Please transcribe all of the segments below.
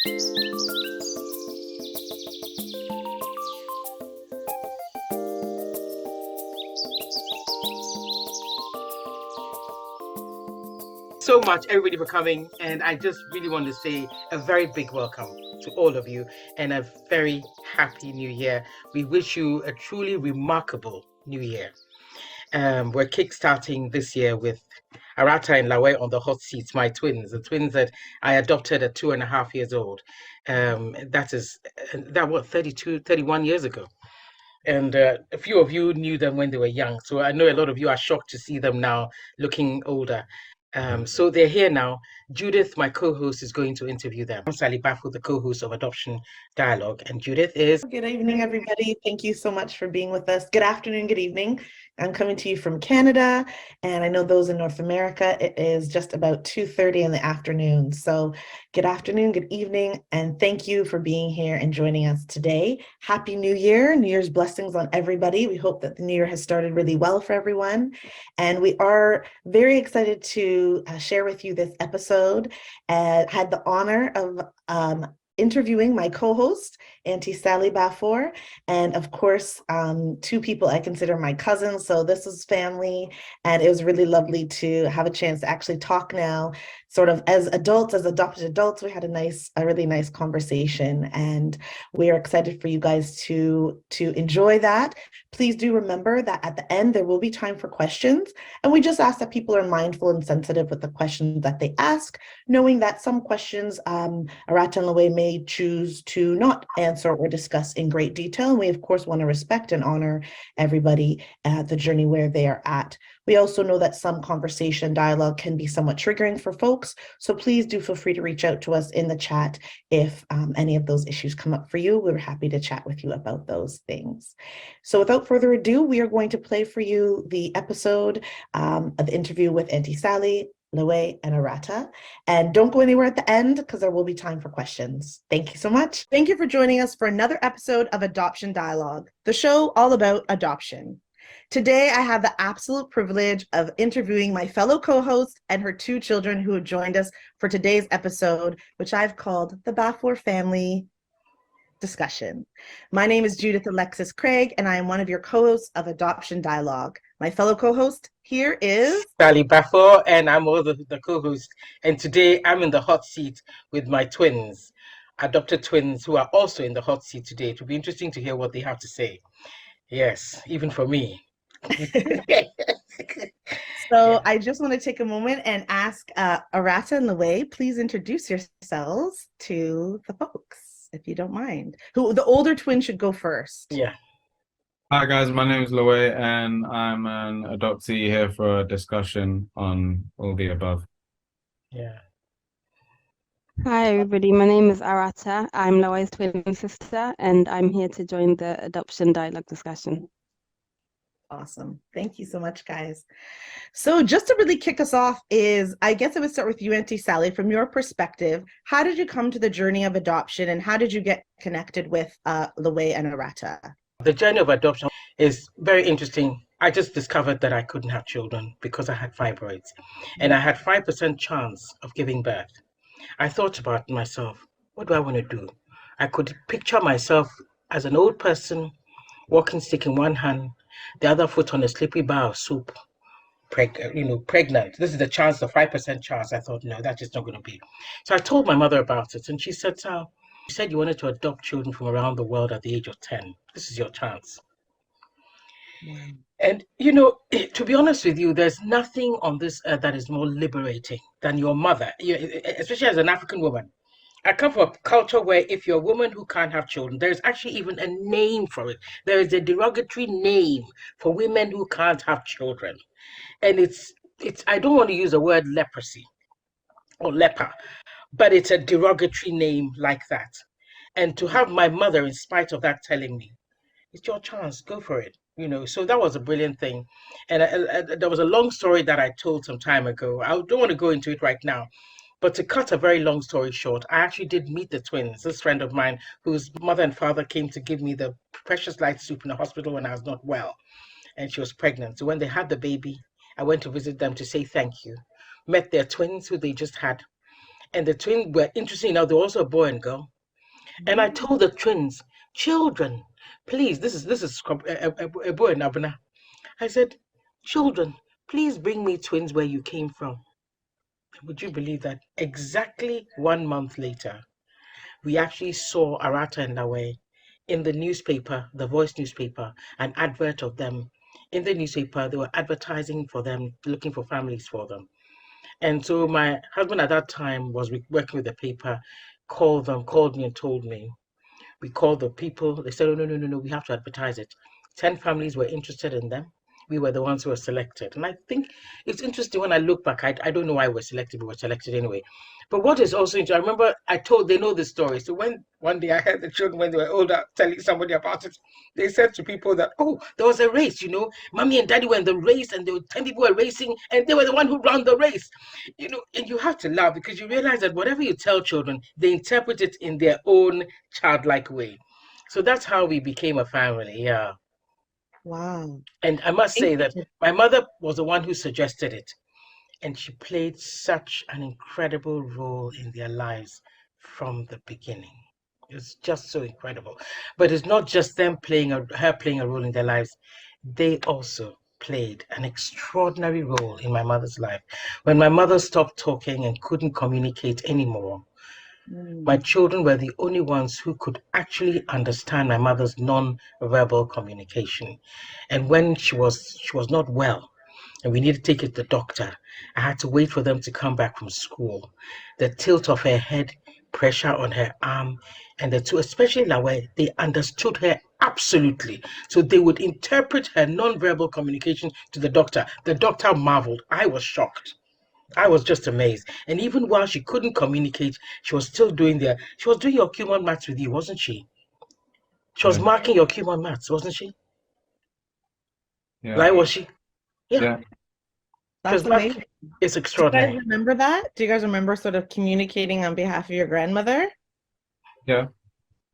So much, everybody, for coming, and I just really want to say a very big welcome to all of you and a very happy new year. We wish you a truly remarkable new year. We're kickstarting this year with Arata and Louie on the hot seats, my twins, the twins that I adopted at 2.5 years old. That was 31 years ago. And a few of you knew them when they were young. So I know a lot of you are shocked to see them now looking older. So they're here now. Judith, my co-host, is going to interview them. I'm Sally Baffle, the co-host of Adoption Dialog, and Judith is... Good evening, everybody. Thank you so much for being with us. Good afternoon, good evening. I'm coming to you from Canada, and I know those in North America, it is just about 2:30 in the afternoon. So good afternoon, good evening, and thank you for being here and joining us today. Happy New Year, New Year's blessings on everybody. We hope that the new year has started really well for everyone. And we are very excited to share with you this episode. Had the honor of interviewing my co-host, Auntie Sally Bafour, and of course, two people I consider my cousins. So this is family, and it was really lovely to have a chance to actually talk now, sort of as adults, as adopted adults. We had a really nice conversation, and we are excited for you guys to enjoy that. Please do remember that at the end, there will be time for questions, and we just ask that people are mindful and sensitive with the questions that they ask, knowing that some questions Arata and Louie may choose to not answer or discuss in great detail. And we, of course, want to respect and honor everybody at the journey where they are at. We also know that some conversation dialogue can be somewhat triggering for folks. So please do feel free to reach out to us in the chat if any of those issues come up for you. We're happy to chat with you about those things. So without further ado, we are going to play for you the episode of the interview with Auntie Sally, Louie, and Arata. And don't go anywhere at the end because there will be time for questions. Thank you so much. Thank you for joining us for another episode of Adoption Dialogue, the show all about adoption. Today, I have the absolute privilege of interviewing my fellow co-host and her two children who have joined us for today's episode, which I've called the Bafour Family Discussion. My name is Judith Alexis Craig, and I am one of your co-hosts of Adoption Dialogue. My fellow co-host here is... Sally Bafour, and I'm also the co-host. And today, I'm in the hot seat with my twins, adopted twins, who are also in the hot seat today. It will be interesting to hear what they have to say. Yes, even for me. So I just want to take a moment and ask Arata and Louie, please introduce yourselves to the folks, if you don't mind. Who the older twin should go first. Yeah. Hi guys, my name is Louie and I'm an adoptee here for a discussion on all the above. Yeah. Hi everybody, my name is Arata. I'm Louie's twin sister and I'm here to join the Adoption Dialogue discussion. Awesome. Thank you so much, guys. So just to really kick us off I guess I would start with you, Auntie Sally. From your perspective, how did you come to the journey of adoption and how did you get connected with Louie and Arata? The journey of adoption is very interesting. I just discovered that I couldn't have children because I had fibroids and I had 5% chance of giving birth. I thought about myself, what do I want to do? I could picture myself as an old person, walking stick in one hand, the other foot on a slippery bar of soup, pregnant. This is the chance, the 5% chance. I thought, no, that's just not going to be. So I told my mother about it, and she said, "So you said you wanted to adopt children from around the world at the age of 10. This is your chance." Yeah. And, to be honest with you, there's nothing on this earth that is more liberating than your mother, especially as an African woman. I come from a culture where if you're a woman who can't have children, there's actually even a name for it. There is a derogatory name for women who can't have children. And it's I don't want to use the word leprosy or leper, but it's a derogatory name like that. And to have my mother, in spite of that, telling me, it's your chance, go for it. So that was a brilliant thing. And there was a long story that I told some time ago. I don't want to go into it right now. But to cut a very long story short, I actually did meet the twins. This friend of mine whose mother and father came to give me the precious light soup in the hospital when I was not well. And she was pregnant. So when they had the baby, I went to visit them to say thank you. Met their twins who they just had. And the twins were, interesting enough, they were also a boy and girl. And I told the twins, children, please, this is a boy and Abuna. I said, children, please bring me twins where you came from. Would you believe that exactly 1 month later, we actually saw Arata and Lawe in the newspaper, the Voice newspaper, an advert of them. In the newspaper, they were advertising for them, looking for families for them. And so my husband at that time was working with the paper, called me and told me. We called the people. They said, oh, no, we have to advertise it. 10 families were interested in them. We were the ones who were selected. And I think it's interesting when I look back, I don't know why we were selected. We were selected anyway. But what is also interesting, I remember they know the story. So when one day I heard the children, when they were older, telling somebody about it, they said to people that, oh, there was a race, mommy and daddy were in the race and there were 10 people were racing and they were the one who ran the race. And you have to laugh because you realize that whatever you tell children, they interpret it in their own childlike way. So that's how we became a family. Yeah. Wow. And I must say that my mother was the one who suggested it. And she played such an incredible role in their lives from the beginning. It's just so incredible. But it's not just her playing a role in their lives. They also played an extraordinary role in my mother's life. When my mother stopped talking and couldn't communicate anymore, my children were the only ones who could actually understand my mother's non-verbal communication. And when she was not well, and we needed to take it to the doctor, I had to wait for them to come back from school. The tilt of her head, pressure on her arm, and the two, especially Lawe, they understood her absolutely. So they would interpret her non-verbal communication to the doctor. The doctor marveled. I was shocked. I was just amazed. And even while she couldn't communicate, she was still doing your Cuban maths with you, wasn't she? She was marking your Cuban maths, wasn't she? Yeah. Right, was she? Yeah. That's amazing. It's extraordinary. Do you guys remember that? Do you guys remember sort of communicating on behalf of your grandmother? Yeah.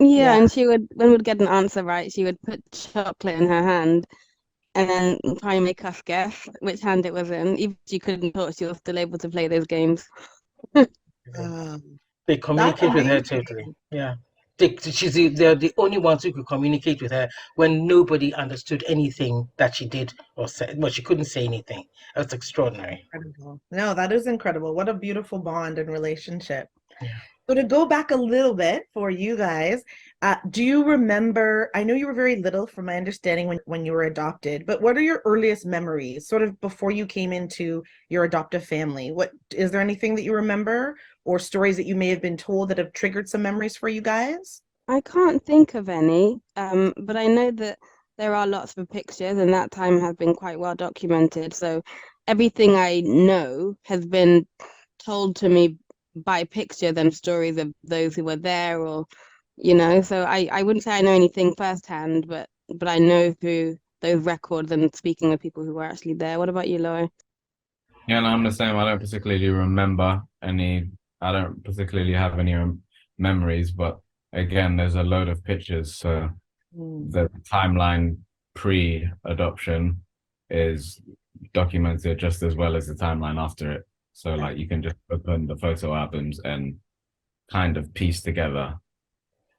Yeah, and when we'd get an answer right, she would put chocolate in her hand and then try and make us guess which hand it was in. Even if she couldn't talk, she was still able to play those games. They communicate with her totally. Yeah. They're the only ones who could communicate with her when nobody understood anything that she did or said. Well, she couldn't say anything. That's extraordinary. Incredible. No, that is incredible. What a beautiful bond and relationship. Yeah. So to go back a little bit for you guys, do you remember, I know you were very little from my understanding when you were adopted, but what are your earliest memories sort of before you came into your adoptive family? Is there anything that you remember or stories that you may have been told that have triggered some memories for you guys? I can't think of any, but I know that there are lots of pictures and that time has been quite well documented. So everything I know has been told to me by pictures and stories of those who were there, or so I wouldn't say I know anything firsthand, but I know through those records and speaking with people who were actually there. What about you, Louie? Yeah, no, I'm the same. I don't particularly remember any. I don't particularly have any memories, but again, there's a load of pictures, so the timeline pre-adoption is documented just as well as the timeline after it. So like you can just open the photo albums and kind of piece together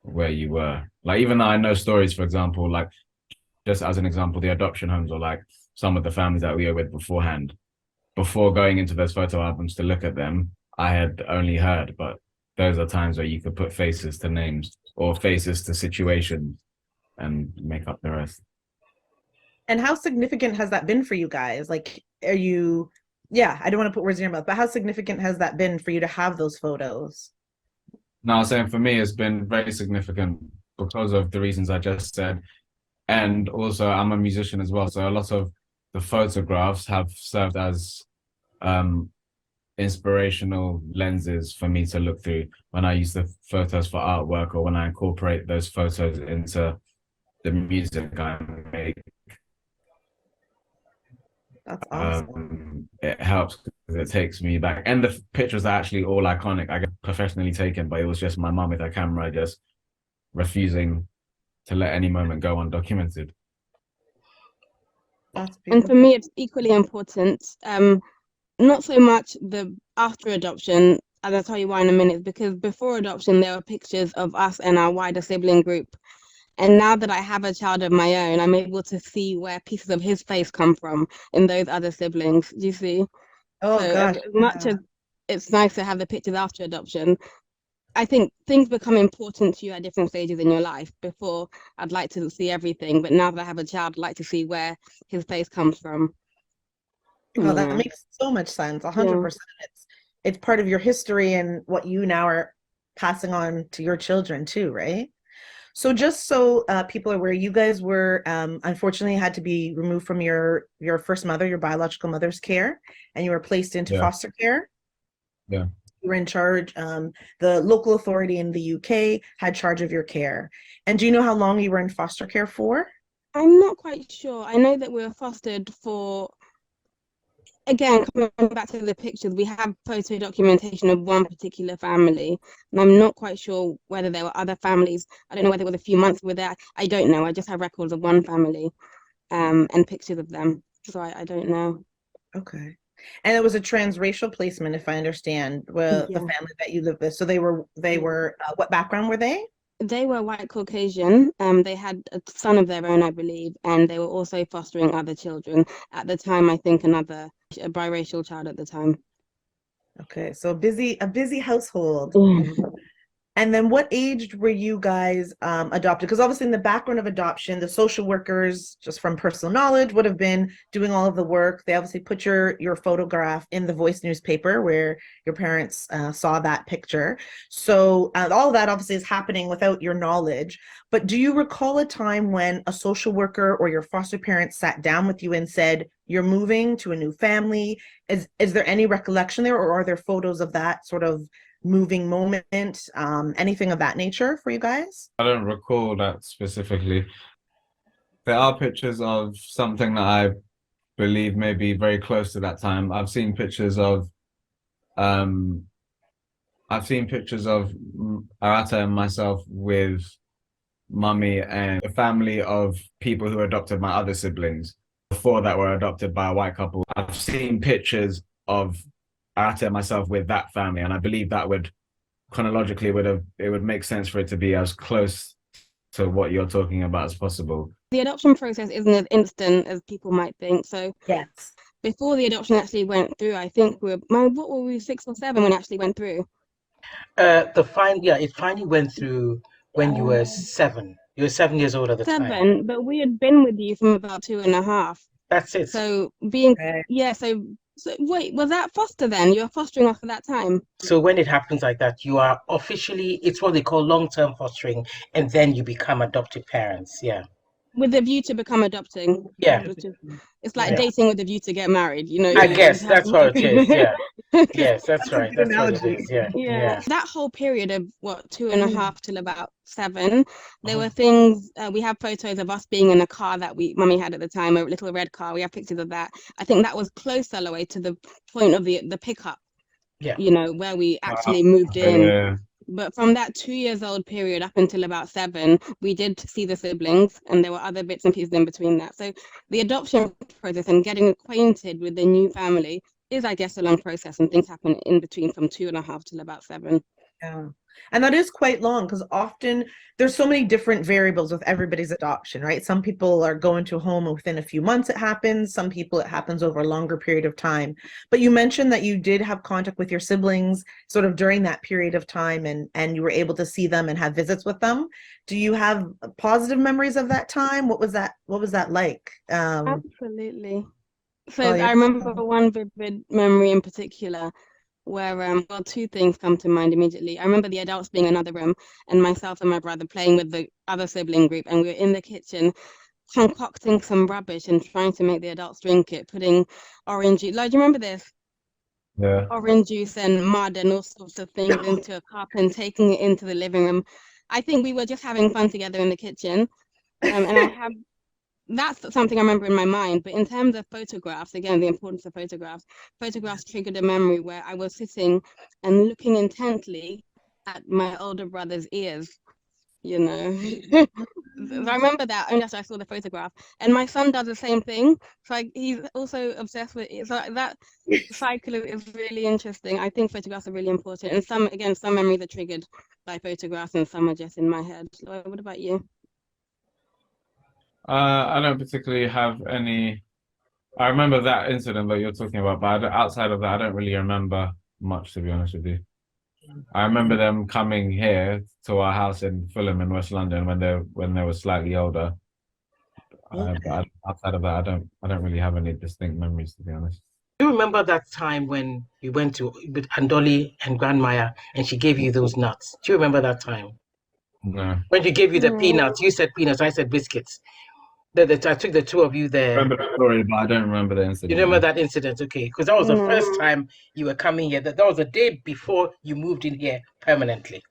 where you were. Like even though I know stories, for example, like just as an example, the adoption homes or like some of the families that we were with beforehand, before going into those photo albums to look at them, I had only heard, but those are times where you could put faces to names or faces to situations and make up the rest. And how significant has that been for you guys? Like, I don't want to put words in your mouth, but how significant has that been for you to have those photos? No, I was saying for me, it's been very significant because of the reasons I just said. And also, I'm a musician as well. So a lot of the photographs have served as inspirational lenses for me to look through when I use the photos for artwork or when I incorporate those photos into the music I make. That's awesome. It helps because it takes me back. And the pictures are actually all iconic. I get professionally taken, but it was just my mum with her camera just refusing to let any moment go undocumented. That's beautiful. And for me, it's equally important. Not so much the after adoption and I'll tell you why in a minute, because before adoption, there were pictures of us and our wider sibling group. And now that I have a child of my own, I'm able to see where pieces of his face come from in those other siblings. Do you see? Oh So gosh, as much as it's nice to have the pictures after adoption, I think things become important to you at different stages in your life. Before, I'd like to see everything, but now that I have a child, I'd like to see where his face comes from. oh, that Yeah. makes so much sense. Yeah. 100%. It's part of your history and what you now are passing on to your children too, right? So just so people are aware, you guys were unfortunately had to be removed from your first mother, your biological mother's care, and you were placed into Yeah. foster care. Yeah. You were in charge. The local authority in the UK had charge of your care. And do you know how long you were in foster care for? I'm not quite sure. I know that we were fostered for, again, coming back to the pictures, we have photo documentation of one particular family, and I'm not quite sure whether there were other families. I don't know whether it was a few months we were there. I don't know. I just have records of one family, and pictures of them. So I don't know. Okay. And it was a transracial placement, if I understand, well, the Yeah. family that you lived with. So they were what background were they? They were white Caucasian. They had a son of their own, I believe, and they were also fostering other children. At the time, I think a biracial child at the time. Okay, so a busy household. Yeah. And then what age were you guys adopted? Because obviously in the background of adoption, the social workers, just from personal knowledge, would have been doing all of the work. They obviously put your photograph in the Voice newspaper where your parents saw that picture. So all of that obviously is happening without your knowledge. But do you recall a time when a social worker or your foster parents sat down with you and said, you're moving to a new family? Is there any recollection there, or are there photos of that sort of moving moment, anything of that nature for you guys? I don't recall that specifically. There are pictures of something that I believe may be very close to that time. Um I've seen pictures of Arata and myself with mummy and a family of people who adopted my other siblings before that were adopted by a white couple. I've seen pictures of Arata and myself with that family, and I believe that would chronologically it would make sense for it to be as close to what you're talking about as possible. The adoption process isn't as instant as people might think. So Yes. before the adoption actually went through, I think what were we, 6 or 7 when it actually went through? It finally went through when you were 7. You were 7 years old at the time. 7, but we had been with you from about 2.5. That's it. So Okay. so wait, was that foster then? You were fostering us for that time? So when it happens like that, you are officially, it's what they call long-term fostering, and then you become adoptive parents. Yeah. With a view to become adopting. Yeah. It's like Yeah. dating with a view to get married, you know. I you guess have- that's what it is. Yeah. Yes, that's That's a right. good That's what it analogy. is. Yeah. Yeah, that whole period of 2.5 till about 7, there were Mhm. things. We have photos of us being in a car that mummy had at the time, a little red car. We have pictures of that. I think that was close, Alloway, to the point of the pickup. Yeah. You know, where we actually moved in. Yeah. But from that 2 years old period up until about 7, we did see the siblings, and there were other bits and pieces in between that. So the adoption process and getting acquainted with the new family is, I guess, a long process, and things happen in between from 2.5 till about 7. Yeah. And that is quite long because often there's so many different variables with everybody's adoption, right? Some people are going to a home within a few months it happens. Some people it happens over a longer period of time. But you mentioned that you did have contact with your siblings sort of during that period of time and you were able to see them and have visits with them. Do you have positive memories of that time? What was that like? Absolutely. So Well, I remember one vivid memory in particular where, well, 2 things come to mind immediately. I remember the adults being in another room and myself and my brother playing with the other sibling group, and we were in the kitchen concocting some rubbish and trying to make the adults drink it, putting orange juice. Like, do you remember this? Yeah. Orange juice and mud and all sorts of things into a cup and taking it into the living room. I think we were just having fun together in the kitchen. And that's something I remember in my mind. But in terms of photographs, again, the importance of photographs triggered a memory where I was sitting and looking intently at my older brother's ears. you know. I remember that only after I saw the photograph. And my son does the same thing. So he's also obsessed with it. So that cycle is really interesting. I think photographs are really important. And some memories are triggered by photographs and some are just in my head. What about you? I don't particularly have any. I remember that incident that you're talking about, but outside of that, I don't really remember much, to be honest with you. I remember them coming here to our house in Fulham in West London when they were slightly older. But outside of that, I don't really have any distinct memories, to be honest. Do you remember that time when you went to with Andoli and Grandmaya and she gave you those nuts? Do you remember that time? No. When she gave you the No. peanuts, you said peanuts, I said biscuits. I took the two of you I there. remember the story, but I don't remember the incident. You remember that incident, okay? Because that was the No. first time you were coming here. That was the day before you moved in here permanently.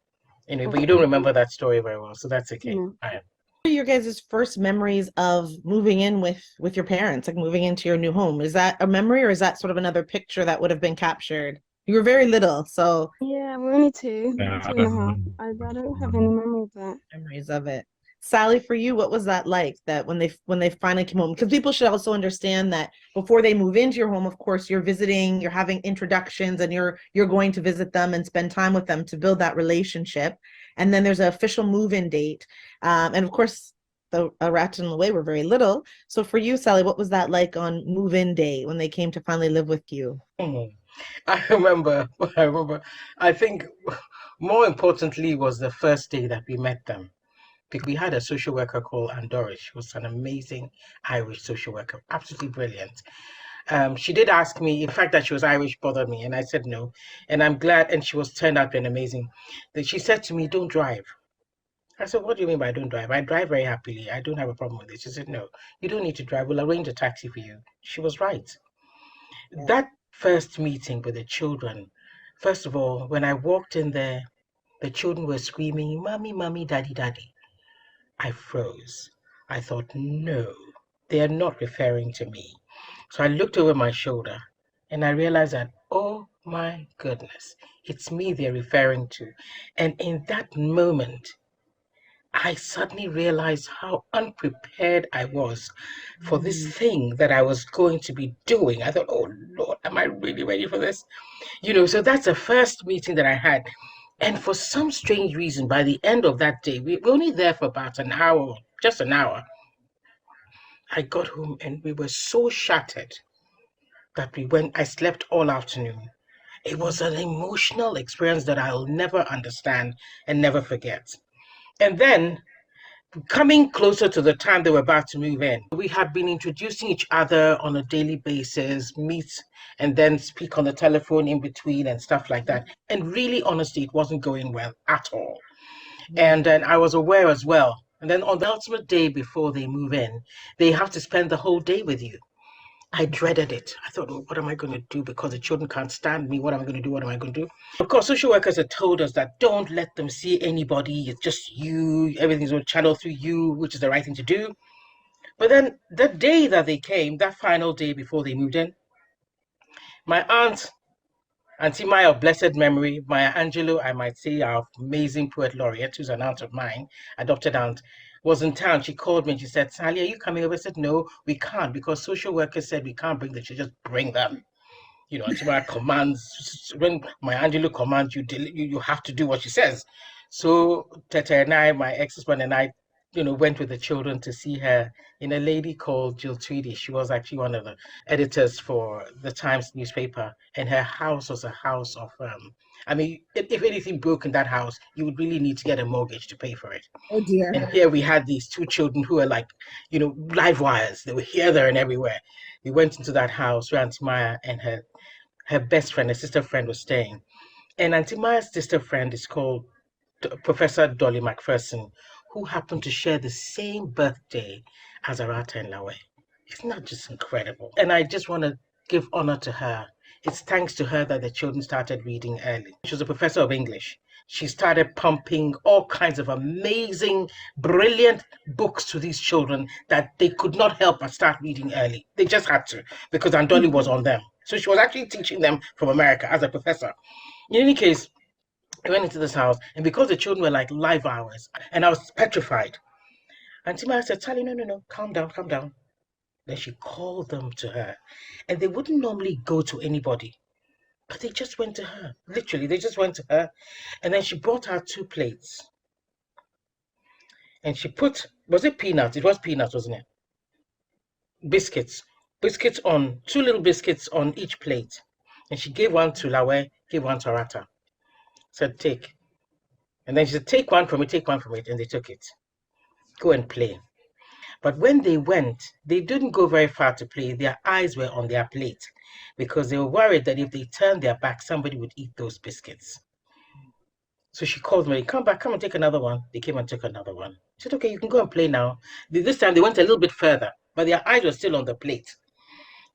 Anyway, but you don't remember that story very well, so that's okay. No. All right. What are your guys' first memories of moving in with your parents, like moving into your new home? Is that a memory or is that sort of another picture that would have been captured? You were very little, so Yeah, we're only two, Yeah, I 2.5. don't I don't have any memory of that. memories of it. Sally, for you, what was that like that when they finally came home? Because people should also understand that before they move into your home, of course, you're visiting, you're having introductions, and you're going to visit them and spend time with them to build that relationship. And then there's an official move-in date. And of course, the Arata and Louie were very little. So for you, Sally, what was that like on move-in day when they came to finally live with you? I remember. I think more importantly was the first day that we met them. Because we had a social worker called Andora. She was an amazing Irish social worker, absolutely brilliant. She did ask me, in fact, that she was Irish bothered me, and I said no. And I'm glad, and she was turned out being amazing. That she said to me, "Don't drive." I said, "What do you mean by I don't drive? I drive very happily. I don't have a problem with it." She said, "No, you don't need to drive. We'll arrange a taxi for you." She was right. Yeah. That first meeting with the children, first of all, when I walked in there, the children were screaming, "Mommy, mommy, daddy, daddy." I froze. I thought, no, they are not referring to me. So I looked over my shoulder and I realized that, oh my goodness, it's me they're referring to. And in that moment, I suddenly realized how unprepared I was for this thing that I was going to be doing. I thought, oh Lord, am I really ready for this? So that's the first meeting that I had. And for some strange reason, by the end of that day, we were only there for about an hour, just an hour. I got home and we were so shattered that I slept all afternoon. It was an emotional experience that I'll never understand and never forget. And then coming closer to the time they were about to move in, we had been introducing each other on a daily basis, meet and then speak on the telephone in between and stuff like that. And really, honestly, it wasn't going well at all. And then I was aware as well. And then on the ultimate day before they move in, they have to spend the whole day with you. I dreaded it. I thought, oh, what am I going to do? Because the children can't stand me. What am I going to do? What am I going to do? Of course, social workers had told us that don't let them see anybody. It's just you. Everything's going to channel through you, which is the right thing to do. But then the day that they came, that final day before they moved in, my aunt, Auntie Maya of blessed memory, Maya Angelou, I might say, our amazing poet laureate, who's an aunt of mine, adopted aunt, was in town. She called me and she said, "Sally, are you coming over?" I said, "No, we can't, because social workers said we can't bring them. She just bring them." Auntie Maya commands, when Maya Angelou commands you, you have to do what she says. So Tete and I, my ex-husband and I, went with the children to see her in a lady called Jill Tweedy. She was actually one of the editors for the Times newspaper, and her house was a house of, I mean, if anything broke in that house, you would really need to get a mortgage to pay for it. Oh dear. And here we had these two children who were like, live wires. They were here, there, and everywhere. We went into that house where Auntie Maya and her best friend, her sister friend, was staying. And Auntie Maya's sister friend is called Professor Dolly McPherson, who happened to share the same birthday as Arata and Lawe. Isn't that just incredible? And I just want to give honor to her. It's thanks to her that the children started reading early. She was a professor of English. She started pumping all kinds of amazing, brilliant books to these children that they could not help but start reading early. They just had to, because Aunt Dolly was on them. So she was actually teaching them from America as a professor. In any case, I went into this house, and because the children were like live hours, and I was petrified. Auntie Maya said, Sally, no, calm down, calm down. Then she called them to her. And they wouldn't normally go to anybody, but they just went to her. Literally, they just went to her. And then she brought out 2 plates. And she put, was it peanuts? It was peanuts, wasn't it? Biscuits. Biscuits on, 2 little biscuits on each plate. And she gave one to Lawe, gave one to Arata. Said, take. And then she said, take one from it. And they took it. Go and play. But when they went, they didn't go very far to play. Their eyes were on their plate because they were worried that if they turned their back, somebody would eat those biscuits. So she called me, come back, come and take another one. They came and took another one. She said, okay, you can go and play now. This time they went a little bit further, but their eyes were still on the plate,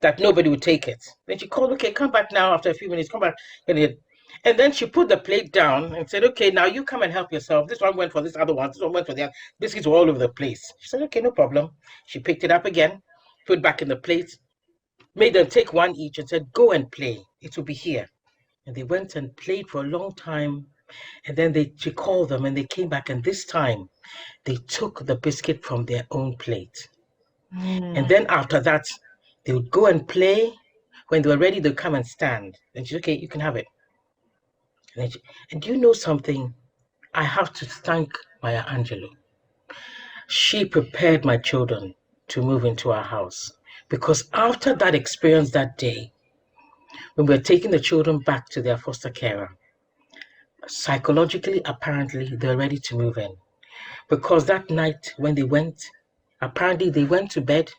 that nobody would take it. Then she called, okay, come back now after a few minutes, come back. And then she put the plate down and said, okay, now you come and help yourself. This one went for this other one. This one went for the other. Biscuits were all over the place. She said, okay, no problem. She picked it up again, put it back in the plate, made them take one each and said, go and play. It will be here. And they went and played for a long time. And then she called them and they came back. And this time they took the biscuit from their own plate. And then after that, they would go and play. When they were ready, they'd come and stand. And she said, okay, you can have it. And you know something? I have to thank Maya Angelou. She prepared my children to move into our house. Because after that experience that day, when we were taking the children back to their foster carer, psychologically, apparently, they were ready to move in. Because that night when they went, apparently they went to bed,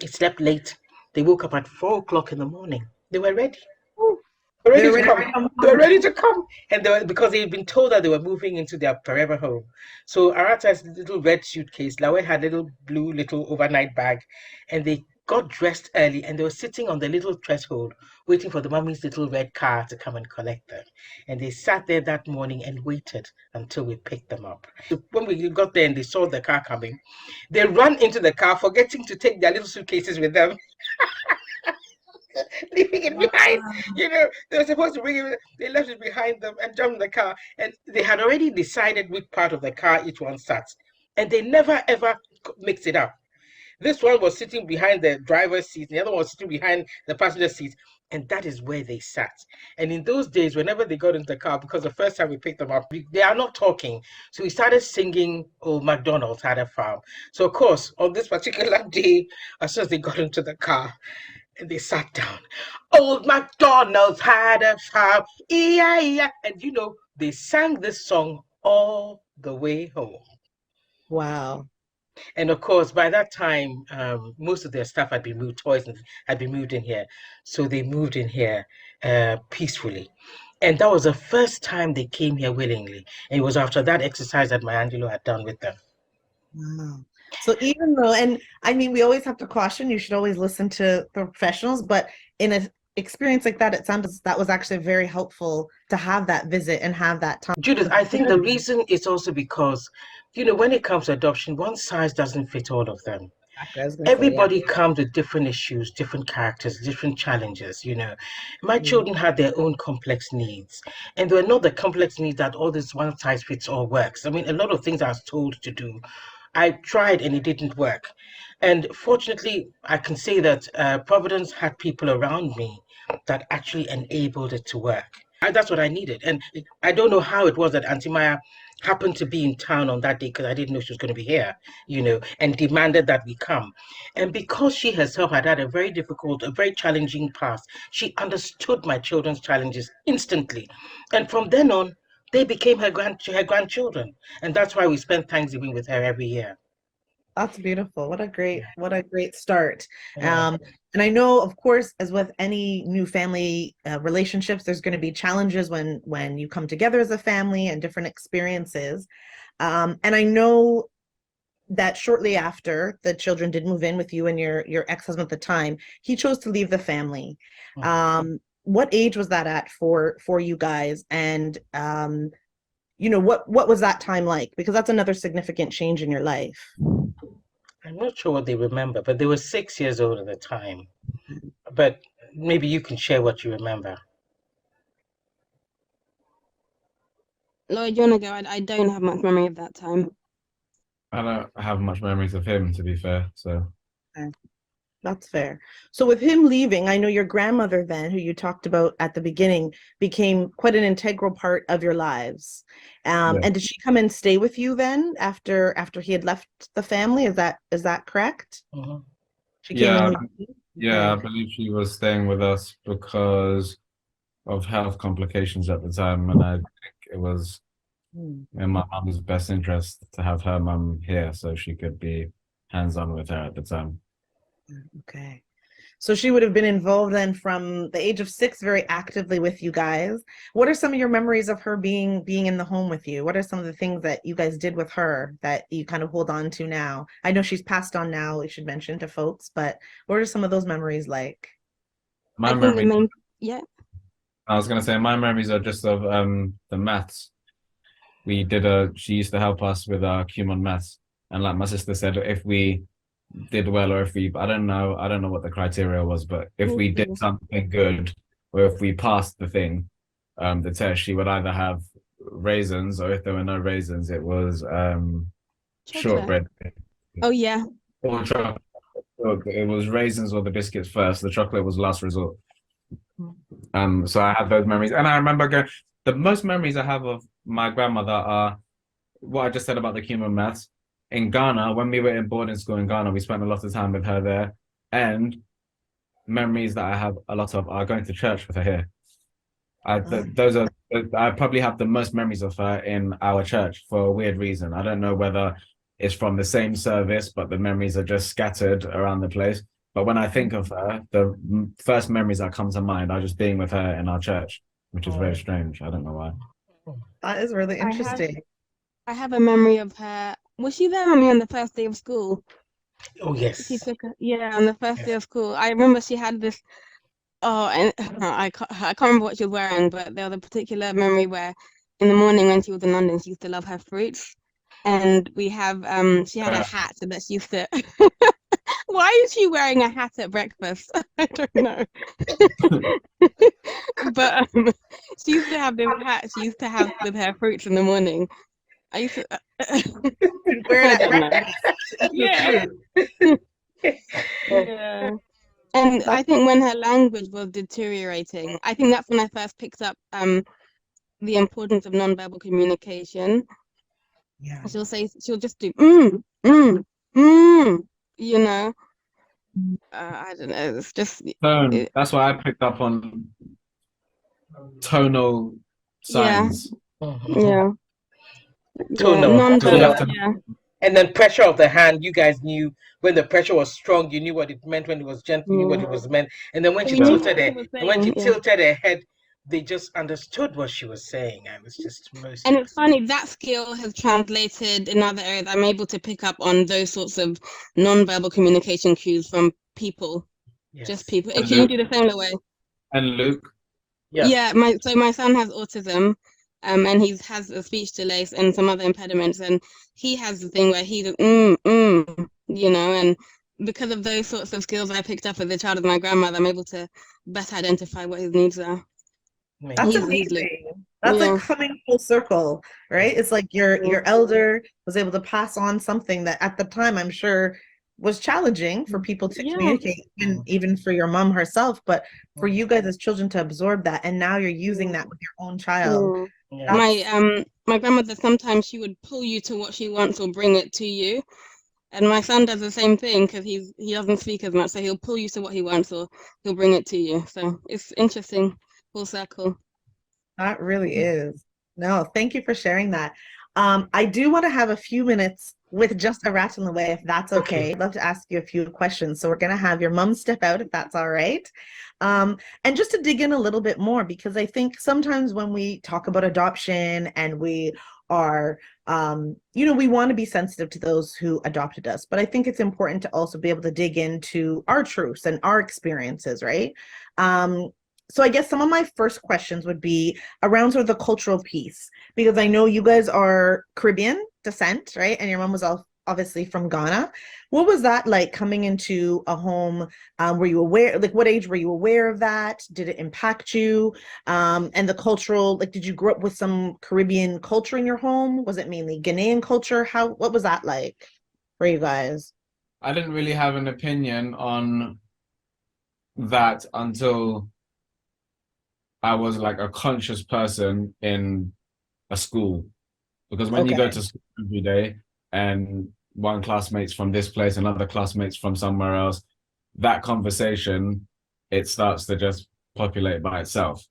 they slept late, they woke up at 4 o'clock in the morning. They were ready. They were ready to come. And because they had been told that they were moving into their forever home. So Arata's little red suitcase, Lawe had a little blue little overnight bag, and they got dressed early and they were sitting on the little threshold waiting for the mummy's little red car to come and collect them. And they sat there that morning and waited until we picked them up. So when we got there and they saw the car coming, they ran into the car, forgetting to take their little suitcases with them. Leaving it behind, they were supposed to bring it. They left it behind them and jumped in the car. And they had already decided which part of the car each one sat, and they never ever mixed it up. This one was sitting behind the driver's seat, the other one was sitting behind the passenger seat, and that is where they sat. And in those days, whenever they got into the car, because the first time we picked them up, they are not talking. So we started singing "Oh, McDonald's Had a Farm." So of course, on this particular day, as soon as they got into the car, and they sat down. Old MacDonald's had a farm, E-I-E-I. And they sang this song all the way home. Wow. And of course, by that time, most of their stuff had been moved, toys had been moved in here. So they moved in here peacefully. And that was the first time they came here willingly. And it was after that exercise that Maya Angelou had done with them. Wow. So even though, and I mean, we always have to caution, you should always listen to the professionals, but in an experience like that, it sounds that was actually very helpful to have that visit and have that time. Judith, I think the reason is also because, when it comes to adoption, one size doesn't fit all of them. Everybody comes with different issues, different characters, different challenges. My children had their own complex needs, and they were not the complex needs that all this one size fits all works. I mean, a lot of things I was told to do, I tried and it didn't work. And fortunately, I can say that Providence had people around me that actually enabled it to work. And that's what I needed. And I don't know how it was that Auntie Maya happened to be in town on that day, because I didn't know she was going to be here, and demanded that we come. And because she herself had had a very difficult, a very challenging past, she understood my children's challenges instantly. And from then on, they became her grandchildren. And that's why we spend Thanksgiving with her every year. That's beautiful. What a great start. And I know, of course, as with any new family relationships, there's going to be challenges when you come together as a family and different experiences. And I know that shortly after the children did move in with you and your ex-husband at the time, he chose to leave the family. What age was that at for you guys? And what was that time like? Because that's another significant change in your life. I'm not sure what they remember, but they were 6 years old at the time. But maybe you can share what you remember. Lloyd, you want to go? I don't have much memory of that time. I don't have much memories of him, to be fair. So Okay. That's fair. So with him leaving, I know your grandmother then, who you talked about at the beginning, became quite an integral part of your lives. yeah, And did she come and stay with you then after he had left the family? Is that correct? Mhm. She came yeah, and lived with you? yeah. I Okay. believe she was staying with us because of health complications at the time, and I think it was Hmm. in my mum's best interest to have her mum here so she could be hands-on with her at the time. Okay. So she would have been involved then from the age of 6 very actively with you guys. What are some of your memories of her being in the home with you? What are some of the things that you guys did with her that you kind of hold on to now? I know she's passed on now, we should mention to folks, but what are some of those memories like? My I think the memories, main, yeah. I was gonna say, my memories are just of the maths. She used to help us with our Kumon maths, and like my sister said, if we did well or if we, I don't know what the criteria was, but if Me we did too. something good or if we passed the thing, the test, she would either have raisins, or if there were no raisins, it was Chocolate. shortbread Oh yeah. or chocolate. It was raisins or the biscuits first. The chocolate was last resort. So I have those memories, and I remember going. The most memories I have of my grandmother are what I just said about the human maths. In Ghana, when we were in boarding school in Ghana, we spent a lot of time with her there. And memories that I have a lot of are going to church with her here. Those are, I probably have the most memories of her in our church for a weird reason. I don't know whether it's from the same service, but the memories are just scattered around the place. But when I think of her, the first memories that come to mind are just being with her in our church, which is very strange. I don't know why. That is really I have interesting. I have a memory of her. Was she there with me on the first day of school? Oh She yes. took her, yeah, on the first day Yes. of school. I remember she had this. Oh, and I can't remember what she was wearing, but there was a particular memory where in the morning when she was in London, she used to love her fruits. And she had a hat that she used to. Why is she wearing a hat at breakfast? I don't know. But she used to have this hat she used to have with her fruits in the morning. I used to. Wear it I at don't know. breakfast. Yeah, Oh, yeah. And I think when her language was deteriorating, I think that's when I first picked up the importance of nonverbal communication. Yeah. She'll just do mm, you know. I don't know. It's just Tone. That's why I picked up on tonal yeah, signs. mhm. yeah, yeah. Tonal, So you have Nonverbal, tonal. to yeah. And then pressure of the hand, you guys knew when the pressure was strong, you knew what it meant. When it was gentle, you knew what Yeah. it was meant. And then when So she we knew tilted what she it, was and when she saying, yeah. tilted her head, they just understood what she was saying. And it's just most And it's funny that skill has translated in other areas. I'm able to pick up on those sorts of nonverbal communication cues from people, just yes. people. and Can you Luke do the same way? and Luke. Yeah. Yeah, my son has autism, and he has a speech delay and some other impediments, and he has the thing where he's and because of those sorts of skills I picked up as a child of my grandmother, I'm able to better identify what his needs are. That's Amazing. He's amazing. That's like yeah, coming full circle, right? It's like your elder was able to pass on something that at the time I'm sure was challenging for people to yeah. communicate, and Mhm. even for your mom herself, but for Mhm. you guys as children to absorb that, and now you're using that with your own child. Yeah. Yeah. That's My grandmother sometimes she would pull you to what she wants or bring it to you. And my son does the same thing because he doesn't speak as much, so he'll pull you to what he wants or he'll bring it to you. So it's interesting, full circle. That really is. No, thank you for sharing that. I do want to have a few minutes with just a rat in the way, if that's Okay. okay. I'd love to ask you a few questions. So we're going to have your mom step out, if that's all right. And just to dig in a little bit more, because I think sometimes when we talk about adoption and we are, we want to be sensitive to those who adopted us, but I think it's important to also be able to dig into our truths and our experiences, right? So I guess some of my first questions would be around sort of the cultural piece, because I know you guys are Caribbean descent, right? And your mom was obviously from Ghana. What was that like coming into a home? Were you aware, like what age were you aware of that? Did it impact you? And the cultural, like, did you grow up with some Caribbean culture in your home? Was it mainly Ghanaian culture? What was that like for you guys? I didn't really have an opinion on that until I was like a conscious person in a school. Because when you go Okay. to school every day and one classmate's from this place, another classmate's from somewhere else, that conversation, it starts to just populate by itself.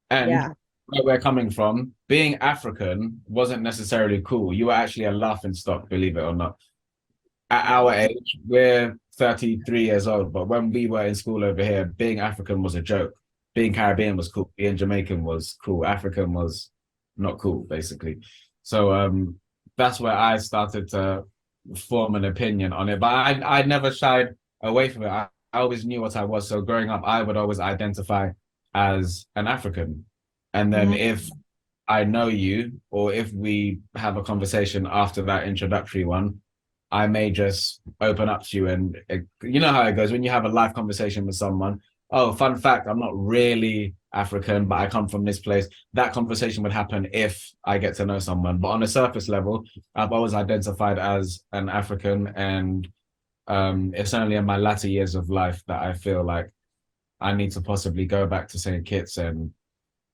And Yeah. where we're coming from, being African wasn't necessarily cool. You were actually a laughing stock, believe it or not. At our age, we're 33 years old, but when we were in school over here, being African was a joke. Being Caribbean was cool. Being Jamaican was cool. African was not cool, basically. So that's where I started to form an opinion on it. But I never shied away from it. I always knew what I was. So growing up, I would always identify as an African. And then if I know you, or if we have a conversation after that introductory one, I may just open up to you. And you know how it goes when you have a live conversation with someone. Oh, fun fact, I'm not really African, but I come from this place. That conversation would happen if I get to know someone. But on a surface level, I've always identified as an African. And it's only in my latter years of life that I feel like I need to possibly go back to St. Kitts and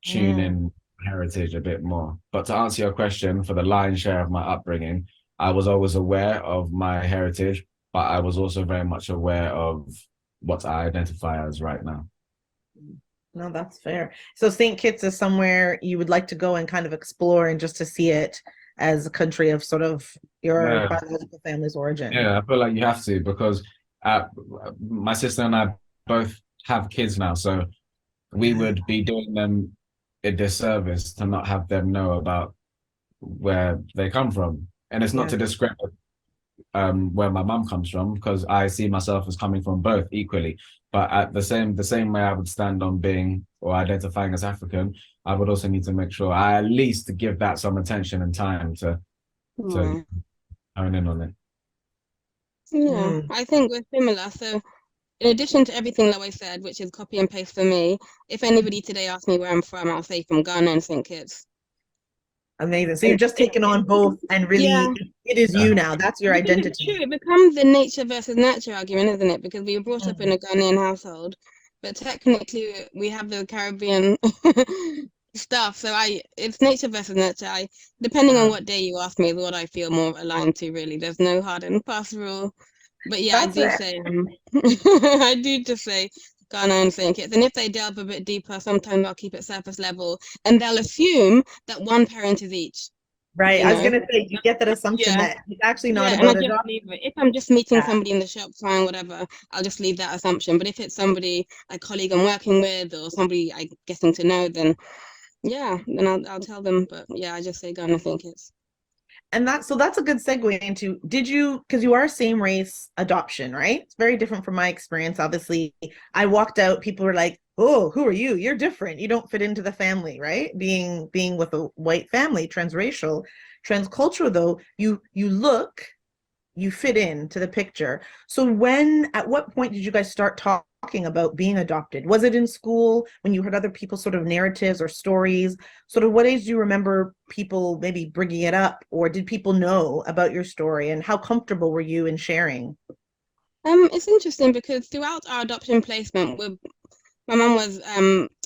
tune in heritage a bit more. But to answer your question, for the lion's share of my upbringing, I was always aware of my heritage, but I was also very much aware of what I identify as right now. No, that's fair. So St. Kitts is somewhere you would like to go and kind of explore and just to see it as a country of sort of your biological family's origin. Yeah, I feel like you have to, because my sister and I both have kids now, so we would be doing them a disservice to not have them know about where they come from. And it's not to discredit where my mum comes from, because I see myself as coming from both equally. But at the same way I would stand on being or identifying as African, I would also need to make sure I at least give that some attention and time to hone in on it. Yeah, I think we're similar. So in addition to everything that I said, which is copy and paste for me, if anybody today asks me where I'm from, I'll say from Ghana and St. Kitts. Amazing. So you've just taken on both and really it is you now. That's your identity. It's true. It becomes the nature versus nurture argument, isn't it? Because we were brought up in a Ghanaian household, but technically we have the Caribbean stuff. So it's nature versus nurture. Depending on what day you ask me is what I feel more aligned to, really. There's no hard and fast rule. But yeah, I do say I do just say Ghana and St. Kitts. And if they delve a bit deeper, sometimes I'll keep it surface level, and they'll assume that one parent is each. Right. I was gonna say you get that assumption that it's actually not about adoption. If I'm just meeting somebody in the shop, fine, whatever, I'll just leave that assumption. But if it's somebody, a colleague I'm working with, or somebody I'm getting to know, then I'll tell them. But yeah, I just say Ghana, St. Kitts. And that's a good segue into, because you are same race adoption, right? It's very different from my experience. Obviously, I walked out, people were like, oh, who are you? You're different. You don't fit into the family, right? Being with a white family, transracial, transcultural, though, you fit into the picture. So at what point did you guys start talking about being adopted? Was it in school when you heard other people's sort of narratives or stories? Sort of what age do you remember people maybe bringing it up, or did people know about your story, and how comfortable were you in sharing? It's interesting because throughout our adoption placement, my mum was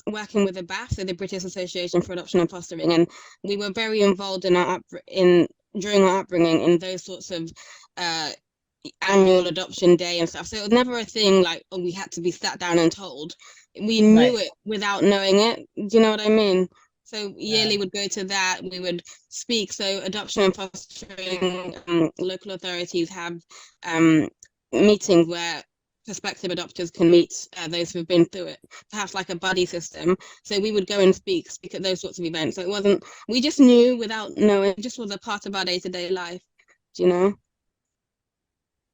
working with the BAF, so the British Association for Adoption and Fostering, and we were very involved during our upbringing in those sorts of annual adoption day and stuff. So it was never a thing like, oh, we had to be sat down and told. We knew it without knowing it. Do you know what I mean? So yearly would go to that. We would speak. So adoption and fostering, local authorities have meetings where prospective adopters can meet those who've been through it, perhaps like a buddy system. So we would go and speak at those sorts of events. So it wasn't, we just knew without knowing, it just was a part of our day-to-day life, do you know?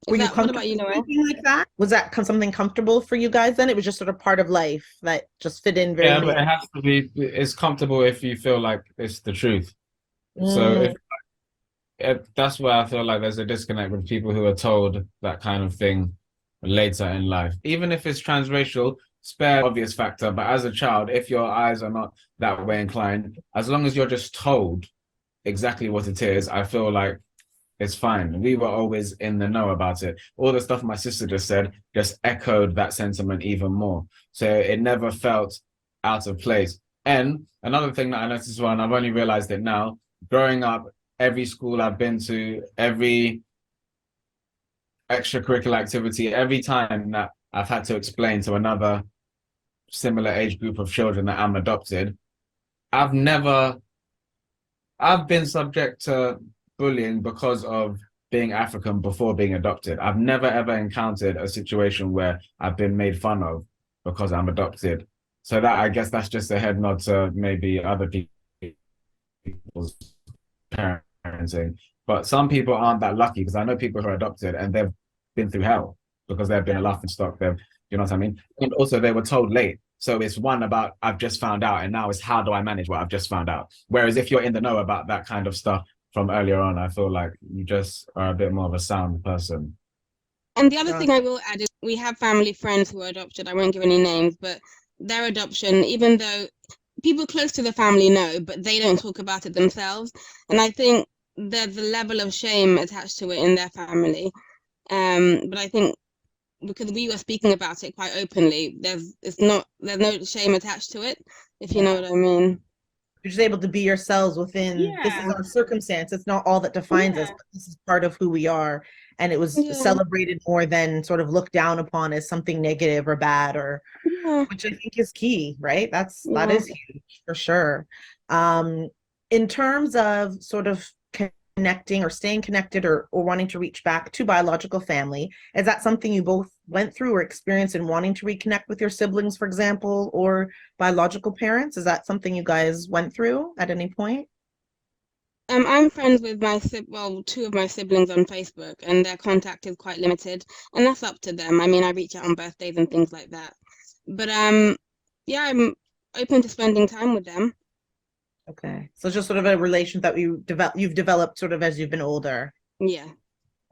What about you, Noelle? Like that? Was that something comfortable for you guys then? It was just sort of part of life that just fit in very but it has to be, it's comfortable if you feel like it's the truth. So that's where I feel like there's a disconnect with people who are told that kind of thing later in life. Even if it's transracial, spare the obvious factor, but as a child, if your eyes are not that way inclined, as long as you're just told exactly what it is, I feel like it's fine. We were always in the know about it. All the stuff my sister just said just echoed that sentiment even more. So it never felt out of place. And another thing that I noticed as well, and I've only realized it now, growing up, every school I've been to, every extracurricular activity, every time that I've had to explain to another similar age group of children that I'm adopted, I've been subject to bullying because of being African before being adopted. I've never ever encountered a situation where I've been made fun of because I'm adopted. So that, I guess that's just a head nod to maybe other people's parenting. But some people aren't that lucky, because I know people who are adopted and they've been through hell because they've been a laughing stock. You know what I mean? And also they were told late. So it's one about, I've just found out, and now it's how do I manage what I've just found out? Whereas if you're in the know about that kind of stuff from earlier on, I feel like you just are a bit more of a sound person. And the other thing I will add is we have family friends who are adopted. I won't give any names, but their adoption, even though people close to the family know, but they don't talk about it themselves. And I think there's a level of shame attached to it in their family. But I think because we were speaking about it quite openly, there's no shame attached to it, if you know what I mean. You're just able to be yourselves within, this is our circumstance. It's not all that defines us, but this is part of who we are. And it was celebrated more than sort of looked down upon as something negative or bad, or which I think is key, right? That is huge for sure. In terms of sort of connecting or staying connected or wanting to reach back to biological family, is that something you both went through or experienced in wanting to reconnect with your siblings, for example, or biological parents? Is that something you guys went through at any point? I'm friends with two of my siblings on Facebook, and their contact is quite limited, and that's up to them. I mean, I reach out on birthdays and things like that. But yeah, I'm open to spending time with them. Okay, so just sort of a relation that you've developed sort of as you've been older. Yeah.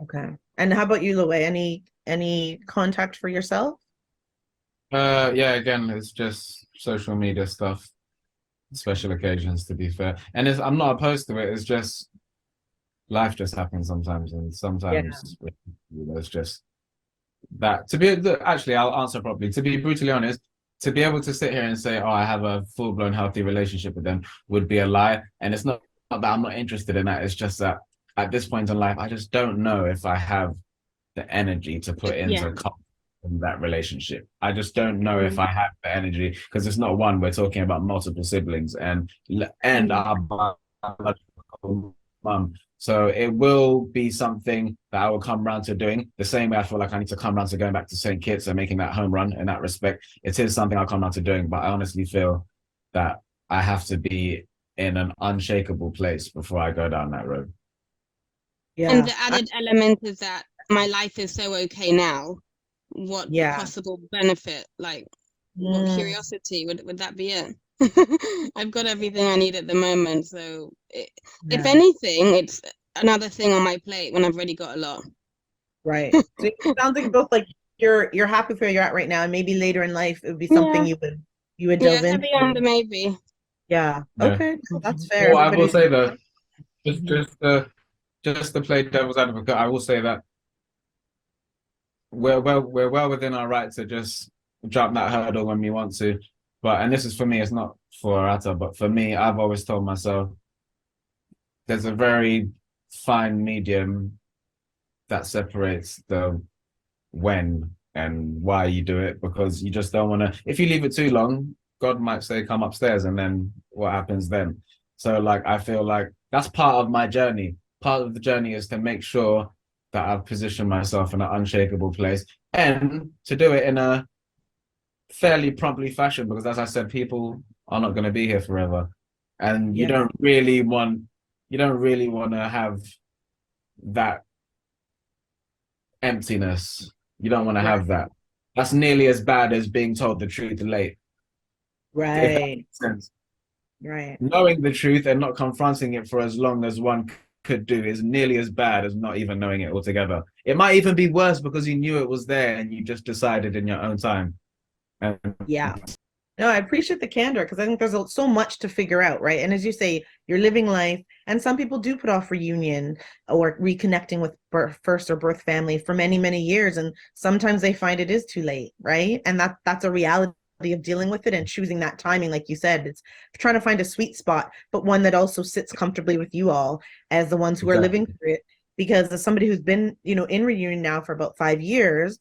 Okay. And how about you, Louie? Any contact for yourself? Yeah, again, it's just social media stuff, special occasions, to be fair. And I'm not opposed to it. It's just life just happens sometimes, and sometimes it's just that. Actually, I'll answer properly. To be brutally honest, to be able to sit here and say, oh, I have a full-blown healthy relationship with them would be a lie. And it's not that I'm not interested in that. It's just that at this point in life, I just don't know if I have the energy to put into in that relationship. I just don't know if I have the energy, because it's not one, we're talking about multiple siblings and our biological mum. So it will be something that I will come around to doing, the same way I feel like I need to come around to going back to St. Kitts and making that home run in that respect. It is something I'll come around to doing, but I honestly feel that I have to be in an unshakable place before I go down that road. Yeah. And the added element is that my life is so okay now. What possible benefit, like what curiosity would that be it? I've got everything I need at the moment, so if anything, it's another thing on my plate when I've already got a lot. Right. So it sounds like both like you're happy where you're at right now, and maybe later in life it would be something you would delve into. Heavy on the maybe. Yeah. Okay. Well, that's fair. Well, I will say though, just to play devil's advocate, I will say that we're well within our right to just jump that hurdle when we want to. And this is for me, it's not for Arata, but for me, I've always told myself there's a very fine medium that separates the when and why you do it, because you just don't want to, if you leave it too long, God might say, come upstairs, and then what happens then? So like, I feel like that's part of my journey. Part of the journey is to make sure that I've positioned myself in an unshakable place, and to do it in a fairly promptly fashion, because as I said, people are not going to be here forever, and you don't really want to have that emptiness. You don't want to have that. That's nearly as bad as being told the truth late. Right. If that makes sense. Right. Knowing the truth and not confronting it for as long as one could do is nearly as bad as not even knowing it altogether. It might even be worse because you knew it was there and you just decided in your own time. And Yeah. No, I appreciate the candor because I think there's so much to figure out, right? And as you say, you're living life, and some people do put off reunion or reconnecting with first or birth family for many, many years, and sometimes they find it is too late, right? And that's a reality of dealing with it and choosing that timing, like you said. It's trying to find a sweet spot, but one that also sits comfortably with you all as the ones who are living through it. Because as somebody who's been, in reunion now for about 5 years,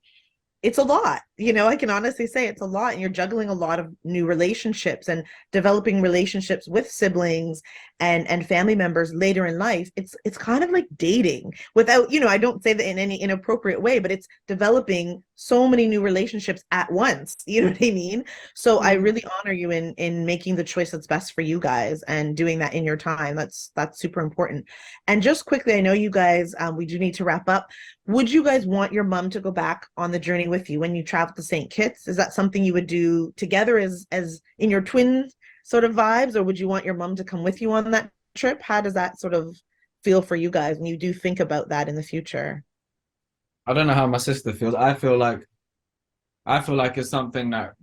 it's a lot. I can honestly say it's a lot, and you're juggling a lot of new relationships and developing relationships with siblings and family members later in life. It's kind of like dating without, I don't say that in any inappropriate way, but it's developing so many new relationships at once. You know what I mean? So I really honor you in making the choice that's best for you guys and doing that in your time. That's super important. And just quickly, I know you guys, we do need to wrap up. Would you guys want your mom to go back on the journey with you when you travel to St. Kitts? Is that something you would do together as in your twin sort of vibes, or would you want your mom to come with you on that trip? How does that sort of feel for you guys when you do think about that in the future? I don't know how my sister feels. I feel like it's something that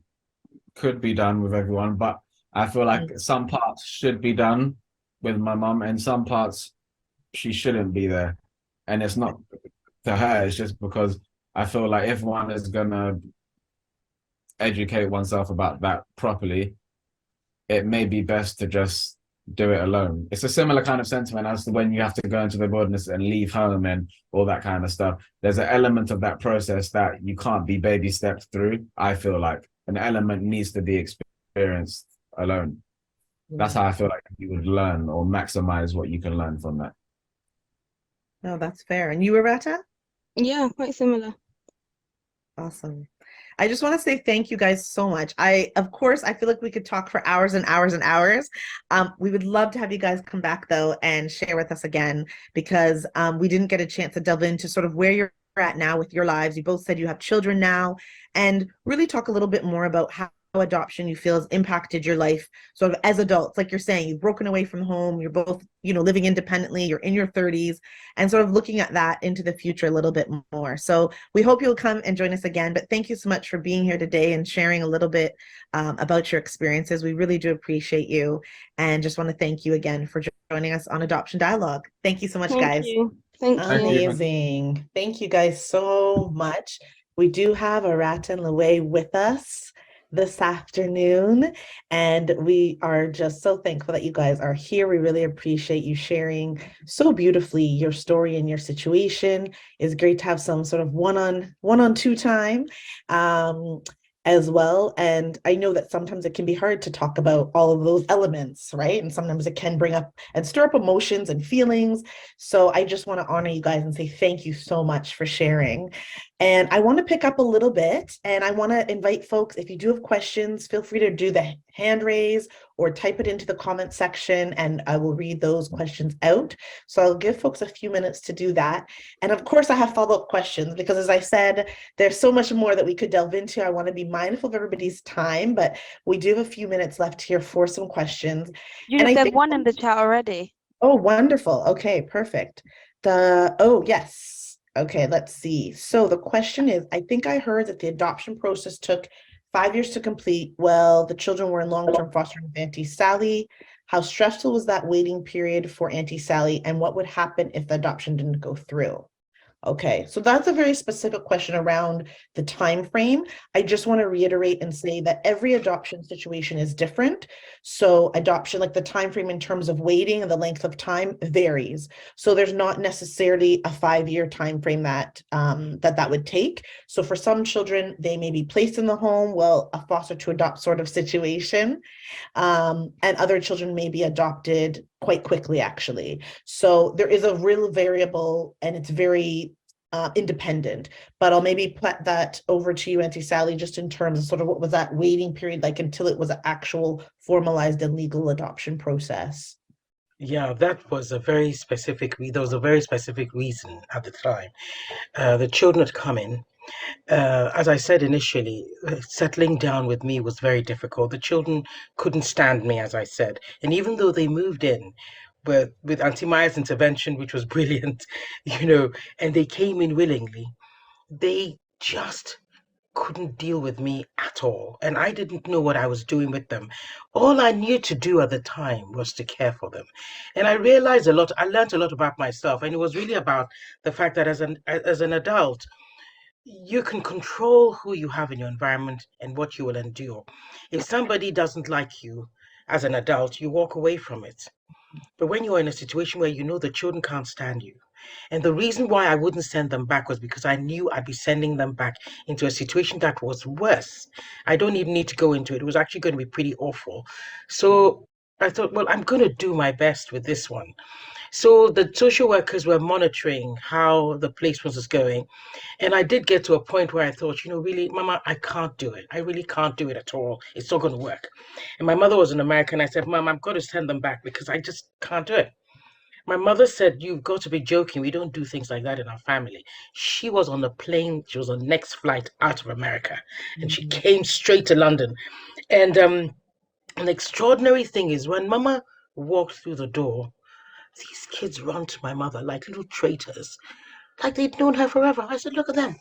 could be done with everyone, but I feel like some parts should be done with my mom and some parts she shouldn't be there. And it's not to her, it's just because I feel like if one is gonna educate oneself about that properly, it may be best to just do it alone. It's a similar kind of sentiment as to when you have to go into the wilderness and leave home and all that kind of stuff. There's an element of that process that you can't be baby stepped through. I feel like an element needs to be experienced alone. That's how I feel like you would learn or maximize what you can learn from that. No, that's fair. And you, Arata? Yeah, quite similar. Awesome. I just want to say thank you guys so much. Of course, I feel like we could talk for hours and hours and hours. We would love to have you guys come back though and share with us again, because we didn't get a chance to delve into sort of where you're at now with your lives. You both said you have children now, and really talk a little bit more about how adoption you feel has impacted your life sort of as adults. Like you're saying, you've broken away from home, you're both, living independently, you're in your 30s, and sort of looking at that into the future a little bit more. So we hope you'll come and join us again, but thank you so much for being here today and sharing a little bit about your experiences. We really do appreciate you, and just want to thank you again for joining us on Adoption Dialogue. Thank you so much, guys. Thank you. Amazing. Thank you guys so much. We do have Arata and Louie with us this afternoon, and we are just so thankful that you guys are here. We really appreciate you sharing so beautifully your story and your situation. It's great to have some sort of one-on-two time as well. And I know that sometimes it can be hard to talk about all of those elements, right? And sometimes it can bring up and stir up emotions and feelings. So I just want to honor you guys and say thank you so much for sharing. And I want to pick up a little bit, and I want to invite folks, if you do have questions, feel free to do the hand raise or type it into the comment section, and I will read those questions out. So I'll give folks a few minutes to do that. And of course, I have follow-up questions because, as I said, there's so much more that we could delve into. I want to be mindful of everybody's time, but we do have a few minutes left here for some questions. Judith, there's one in the chat already. Oh, wonderful. Okay, perfect. Yes. Okay, let's see. So the question is, I think I heard that the adoption process took 5 years to complete. Well, the children were in long-term fostering with Auntie Sally. How stressful was that waiting period for Auntie Sally, and what would happen if the adoption didn't go through? Okay, so that's a very specific question around the time frame. I just want to reiterate and say that every adoption situation is different. So adoption, like the time frame in terms of waiting and the length of time, varies. So there's not necessarily a 5-year time frame that that would take. So for some children, they may be placed in the home, well, a foster to adopt sort of situation, and other children may be adopted quite quickly, actually. So there is a real variable, and it's very independent, but I'll maybe put that over to you, Auntie Sally, just in terms of sort of what was that waiting period like until it was an actual formalized and legal adoption process. Yeah, that was a very specific, there was a very specific reason at the time. The children had come in. As I said initially, settling down with me was very difficult. The children couldn't stand me, as I said. And even though they moved in, with Auntie Maya's intervention, which was brilliant, and they came in willingly. They just couldn't deal with me at all. And I didn't know what I was doing with them. All I knew to do at the time was to care for them. And I realized a lot, I learned a lot about myself. And it was really about the fact that as an adult, you can control who you have in your environment and what you will endure. If somebody doesn't like you as an adult, you walk away from it. But when you're in a situation where you know the children can't stand you, and the reason why I wouldn't send them back was because I knew I'd be sending them back into a situation that was worse. I don't even need to go into it. It was actually going to be pretty awful. So I thought, well, I'm going to do my best with this one. So the social workers were monitoring how the placement was going. And I did get to a point where I thought, really, Mama, I can't do it. I really can't do it at all. It's not going to work. And my mother was an American. I said, Mom, I'm going to send them back because I just can't do it. My mother said, you've got to be joking. We don't do things like that in our family. She was on the plane. She was on the next flight out of America. And she came straight to London. And an extraordinary thing is when Mama walked through the door, these kids run to my mother like little traitors, like they'd known her forever. I said, look at them.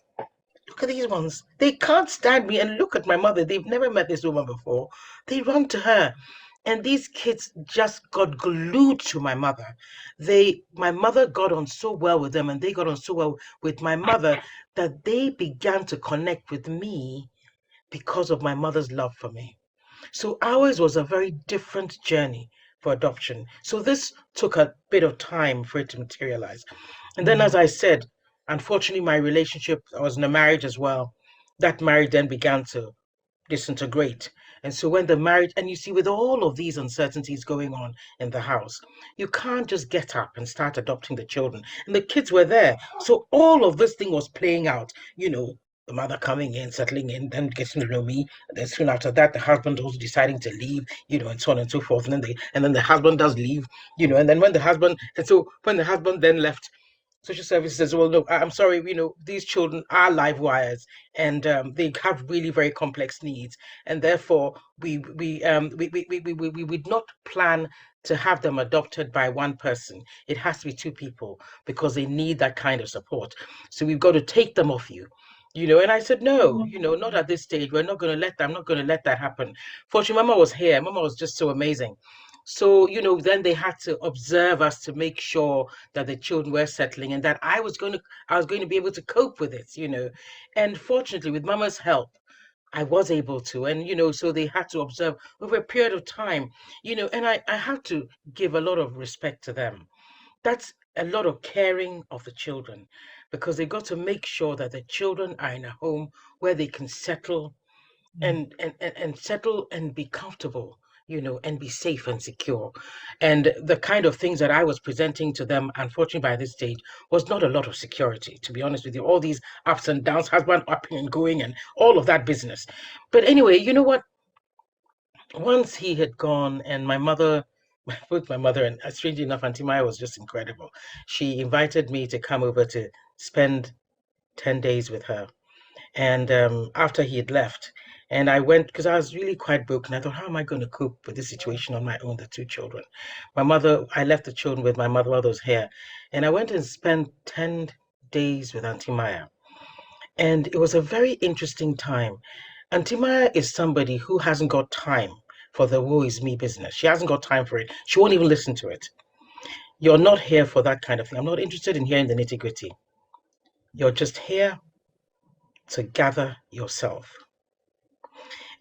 Look at these ones. They can't stand me and look at my mother. They've never met this woman before. They run to her. And these kids just got glued to my mother. My mother got on so well with them and they got on so well with my mother that they began to connect with me because of my mother's love for me. So ours was a very different journey for adoption. So this took a bit of time for it to materialize. And then, as I said, unfortunately, my relationship, I was in a marriage as well. That marriage then began to disintegrate. And so when the marriage, and you see, with all of these uncertainties going on in the house, you can't just get up and start adopting the children. And the kids were there. So all of this thing was playing out, the mother coming in, settling in, then getting to know me. Then soon after that, the husband also deciding to leave, and so on and so forth. And then the husband does leave, and then when the husband then left, social services says, well, look, I'm sorry, these children are live wires and they have really very complex needs. And therefore, we would not plan to have them adopted by one person. It has to be two people because they need that kind of support. So we've got to take them off you. And I said, no, not at this stage. I'm not going to let that happen. Fortunately, Mama was here. Mama was just so amazing. So, then they had to observe us to make sure that the children were settling and that I was going to be able to cope with it, And fortunately, with Mama's help, I was able to. And, so they had to observe over a period of time, and I have to give a lot of respect to them. That's a lot of caring of the children because they got to make sure that the children are in a home where they can settle and settle and be comfortable, and be safe and secure. And the kind of things that I was presenting to them, unfortunately, by this stage, was not a lot of security, to be honest with you. All these ups and downs, husband up and going, and all of that business. But anyway, you know what? Once he had gone, and my mother, both my mother and strangely enough, Auntie Maya was just incredible. She invited me to come over to spend 10 days with her. And after he had left, and I went because I was really quite broken. I thought, how am I going to cope with this situation on my own, the two children? I left the children with my mother while I was here. And I went and spent 10 days with Auntie Maya. And it was a very interesting time. Auntie Maya is somebody who hasn't got time for the woe is me business. She hasn't got time for it. She won't even listen to it. You're not here for that kind of thing. I'm not interested in hearing the nitty-gritty. You're just here to gather yourself.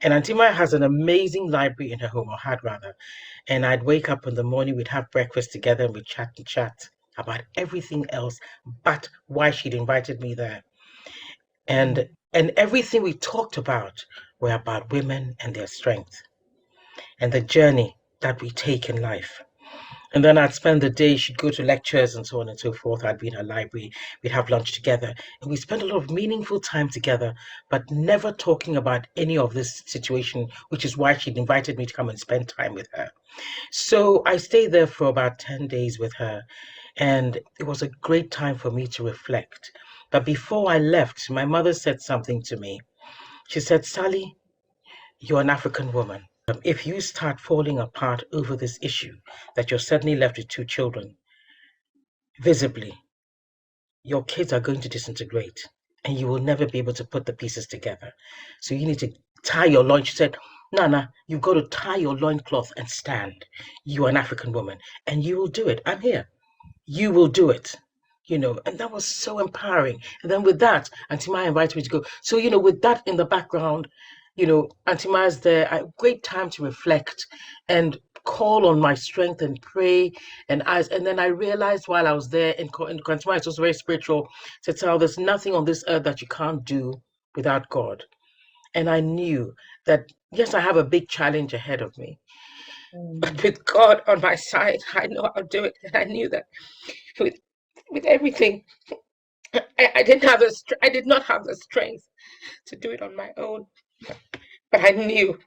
And Auntie Maya has an amazing library in her home, or had rather. And I'd wake up in the morning, we'd have breakfast together, and we'd chat about everything else but why she'd invited me there. And everything we talked about were about women and their strength and the journey that we take in life. And then I'd spend the day, she'd go to lectures and so on and so forth. I'd be in her library, we'd have lunch together. And we spent a lot of meaningful time together, but never talking about any of this situation, which is why she'd invited me to come and spend time with her. So I stayed there for about 10 days with her. And it was a great time for me to reflect. But before I left, my mother said something to me. She said, Sally, you're an African woman. if you start falling apart over this issue, that you're suddenly left with 2 children, visibly, your kids are going to disintegrate and you will never be able to put the pieces together. So you need to tie your loin. She said, Nana, you've got to tie your loincloth and stand. You are an African woman and you will do it. I'm here. You will do it. And that was so empowering. And then with that, Auntie Maya invited me to go. So, with that in the background, Auntie Maya's there, a great time to reflect and call on my strength and pray. And then I realized while I was there in Auntie Maya, it's also very spiritual, to tell there's nothing on this earth that you can't do without God. And I knew that, yes, I have a big challenge ahead of me. But with God on my side, I know I'll do it. And I knew that with everything, I did not have the strength to do it on my own. But I knew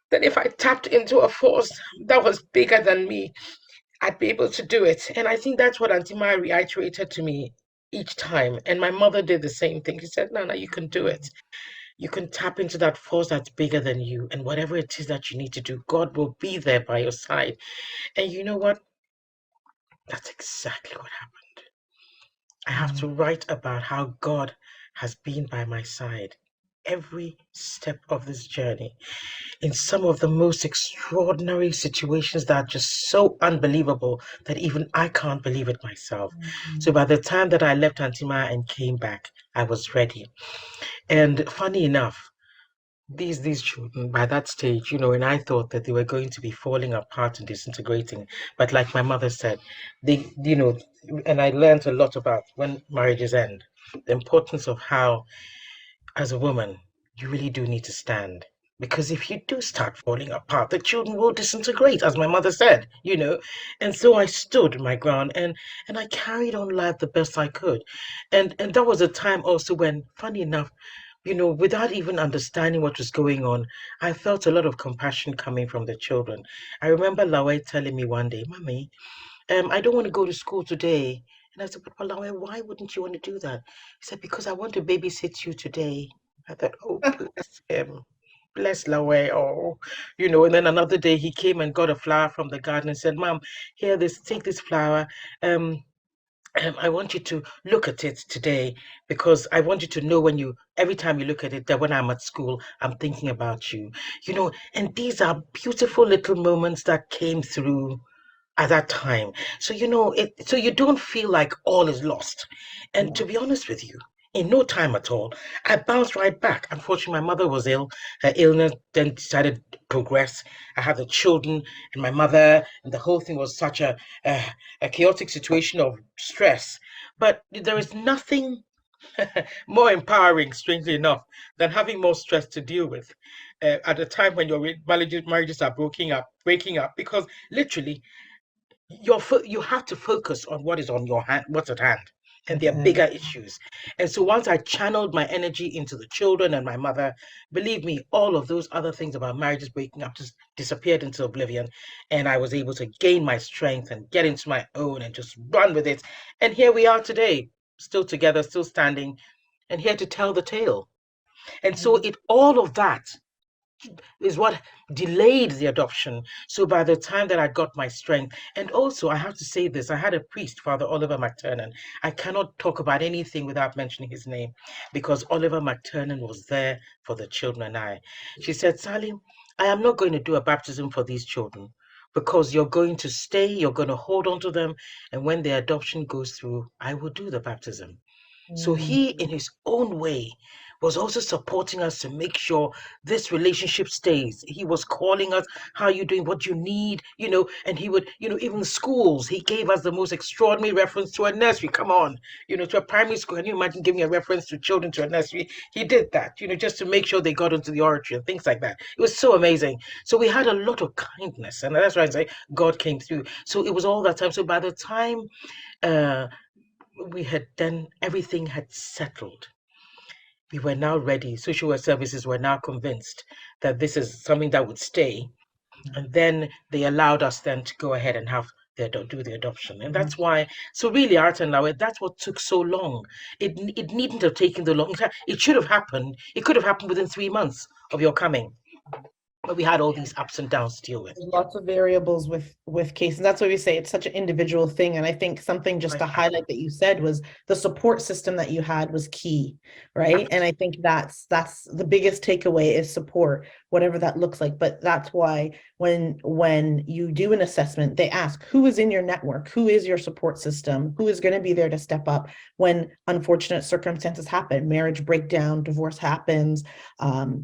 that if I tapped into a force that was bigger than me, I'd be able to do it. And I think that's what Auntie Maya reiterated to me each time. And my mother did the same thing. She said, Nana, you can do it. You can tap into that force that's bigger than you. And whatever it is that you need to do, God will be there by your side. And you know what? That's exactly what happened. I have to write about how God has been by my side every step of this journey in some of the most extraordinary situations that are just so unbelievable that even I can't believe it myself. So by the time that I left Auntie Maya and came back, I was ready. And funny enough, these children by that stage, and I thought that they were going to be falling apart and disintegrating. But like my mother said, they, and I learned a lot about when marriages end, the importance of how, as a woman, you really do need to stand. Because if you do start falling apart, the children will disintegrate, as my mother said, And so I stood my ground and I carried on life the best I could. And that was a time also when, funny enough, without even understanding what was going on, I felt a lot of compassion coming from the children. I remember Lawe telling me one day, Mommy, I don't want to go to school today. And I said, but Lawe, why wouldn't you want to do that? He said, because I want to babysit you today. I thought, oh, bless him. Bless Lawe. Oh, and then another day he came and got a flower from the garden and said, Mom, take this flower. I want you to look at it today because I want you to know every time you look at it, that when I'm at school, I'm thinking about you, and these are beautiful little moments that came through at that time. So, so you don't feel like all is lost. And to be honest with you, in no time at all, I bounced right back. Unfortunately, my mother was ill. Her illness then decided to progress. I had the children and my mother, and the whole thing was such a chaotic situation of stress. But there is nothing more empowering, strangely enough, than having more stress to deal with at a time when your marriages are breaking up, because literally you have to focus on what is on your hand, what's at hand, and there are bigger issues. And so once I channeled my energy into the children and my mother, believe me, all of those other things about marriages breaking up just disappeared into oblivion, and I was able to gain my strength and get into my own and just run with it. And here we are today, still together, still standing, and here to tell the tale. And so all of that is what delayed the adoption. So by the time that I got my strength, and also I have to say this, I had a priest, Father Oliver McTurnan. I cannot talk about anything without mentioning his name, because Oliver McTurnan was there for the children and I. She said, Sally, I am not going to do a baptism for these children because you're going to stay, you're going to hold on to them, and when the adoption goes through, I will do the baptism. So he, in his own way, was also supporting us to make sure this relationship stays. He was calling us, how are you doing, what you need, and he would, even schools, he gave us the most extraordinary reference to a nursery. Come on, to a primary school. Can you imagine giving a reference to children to a nursery? He did that, just to make sure they got into the oratory and things like that. It was so amazing. So we had a lot of kindness, and that's why I say God came through. So it was all that time. So by the time we had done, everything had settled. We were now ready. Social work services were now convinced that this is something that would stay. And then they allowed us then to go ahead and do the adoption. And that's why, so really, Arata and Lawe, that's what took so long. It needn't have taken the long. It should have happened. It could have happened within 3 months of your coming. But we had all these ups and downs to deal with. There's lots of variables with cases. That's why we say it's such an individual thing. And I think something just to highlight that you said was the support system that you had was key, right? And I think that's the biggest takeaway is support, whatever that looks like. But that's why when you do an assessment, they ask who is in your network, who is your support system, who is going to be there to step up when unfortunate circumstances happen, marriage breakdown, divorce happens,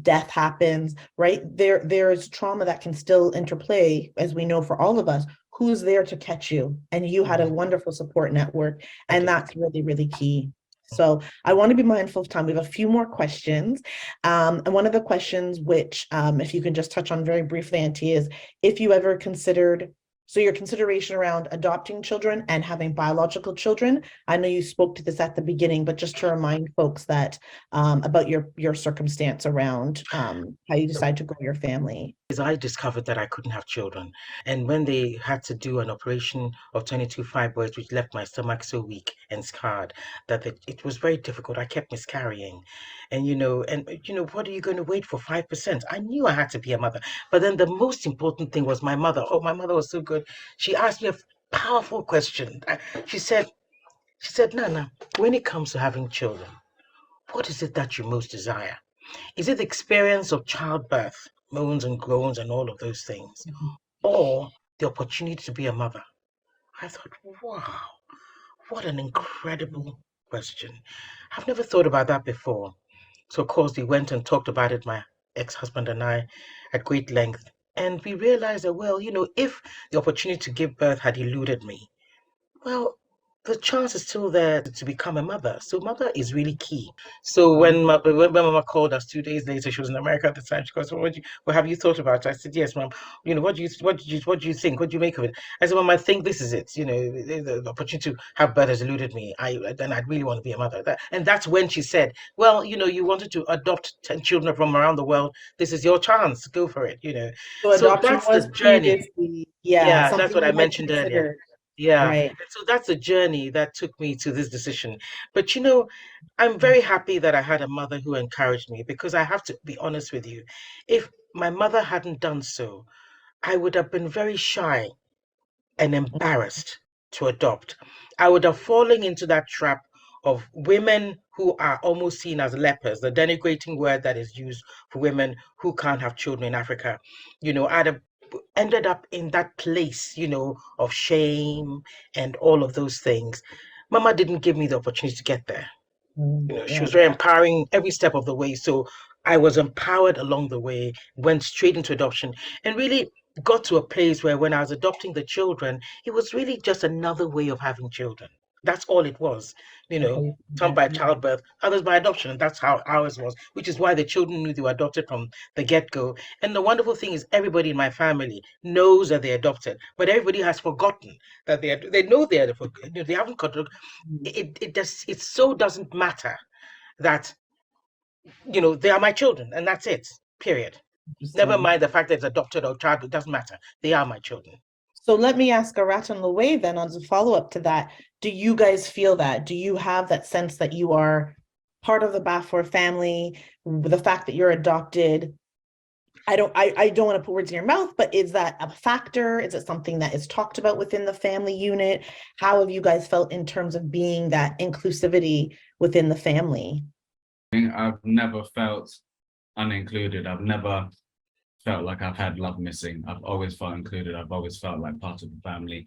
death happens, right? There's trauma that can still interplay, as we know for all of us. Who's there to catch you? And you had a wonderful support network, and that's really, really key. So I want to be mindful of time. We have a few more questions. And one of the questions, which if you can just touch on very briefly, Auntie, is if you ever considered, so your consideration around adopting children and having biological children. I know you spoke to this at the beginning, but just to remind folks that about your circumstance around how you decide to grow your family. I discovered that I couldn't have children. And when they had to do an operation of 22 fibroids, which left my stomach so weak and scarred that it was very difficult. I kept miscarrying. And, what are you going to wait for 5%? I knew I had to be a mother. But then the most important thing was my mother. Oh, my mother was so good. She asked me a powerful question. She said, Nana, when it comes to having children, what is it that you most desire? Is it the experience of childbirth, moans and groans and all of those things, or the opportunity to be a mother? I thought, wow, what an incredible question. I've never thought about that before. So, of course, we went and talked about it, my ex-husband and I, at great length. And we realized that, well, if the opportunity to give birth had eluded me, well, the chance is still there to become a mother. So mother is really key. So when Mama called us 2 days later, she was in America at the time. She goes, "What have you thought about it?" I said, "Yes, Mom. What do you think? What do you make of it?" I said, "Mom, I think this is it. The opportunity to have birth has eluded me. Then I'd really want to be a mother." And that's when she said, "Well, you wanted to adopt 10 children from around the world. This is your chance. Go for it." So adoption that's was the journey. previously, Yeah, something that's what I you had mentioned earlier. considered. Yeah. Right. So that's a journey that took me to this decision. But I'm very happy that I had a mother who encouraged me, because I have to be honest with you. If my mother hadn't done so, I would have been very shy and embarrassed to adopt. I would have fallen into that trap of women who are almost seen as lepers, the denigrating word that is used for women who can't have children in Africa. I'd have ended up in that place, of shame and all of those things. Mama didn't give me the opportunity to get there. She was very empowering every step of the way. So I was empowered along the way, went straight into adoption, and really got to a place where when I was adopting the children, it was really just another way of having children. That's all it was. Some by childbirth, others by adoption. And that's how ours was, which is why the children knew they were adopted from the get-go. And the wonderful thing is everybody in my family knows that they're adopted, but everybody has forgotten that they know they haven't got it so doesn't matter that they are my children, and that's it, period. Never mind the fact that it's adopted or child, it doesn't matter. They are my children. So let me ask Arata and Louie then, as a follow-up to that. Do you guys feel that? Do you have that sense that you are part of the Bafour family, the fact that you're adopted? I don't want to put words in your mouth, but is that a factor? Is it something that is talked about within the family unit? How have you guys felt in terms of being that inclusivity within the family? I've never felt unincluded. I've never felt like I've had love missing. I've always felt included. I've always felt like part of the family,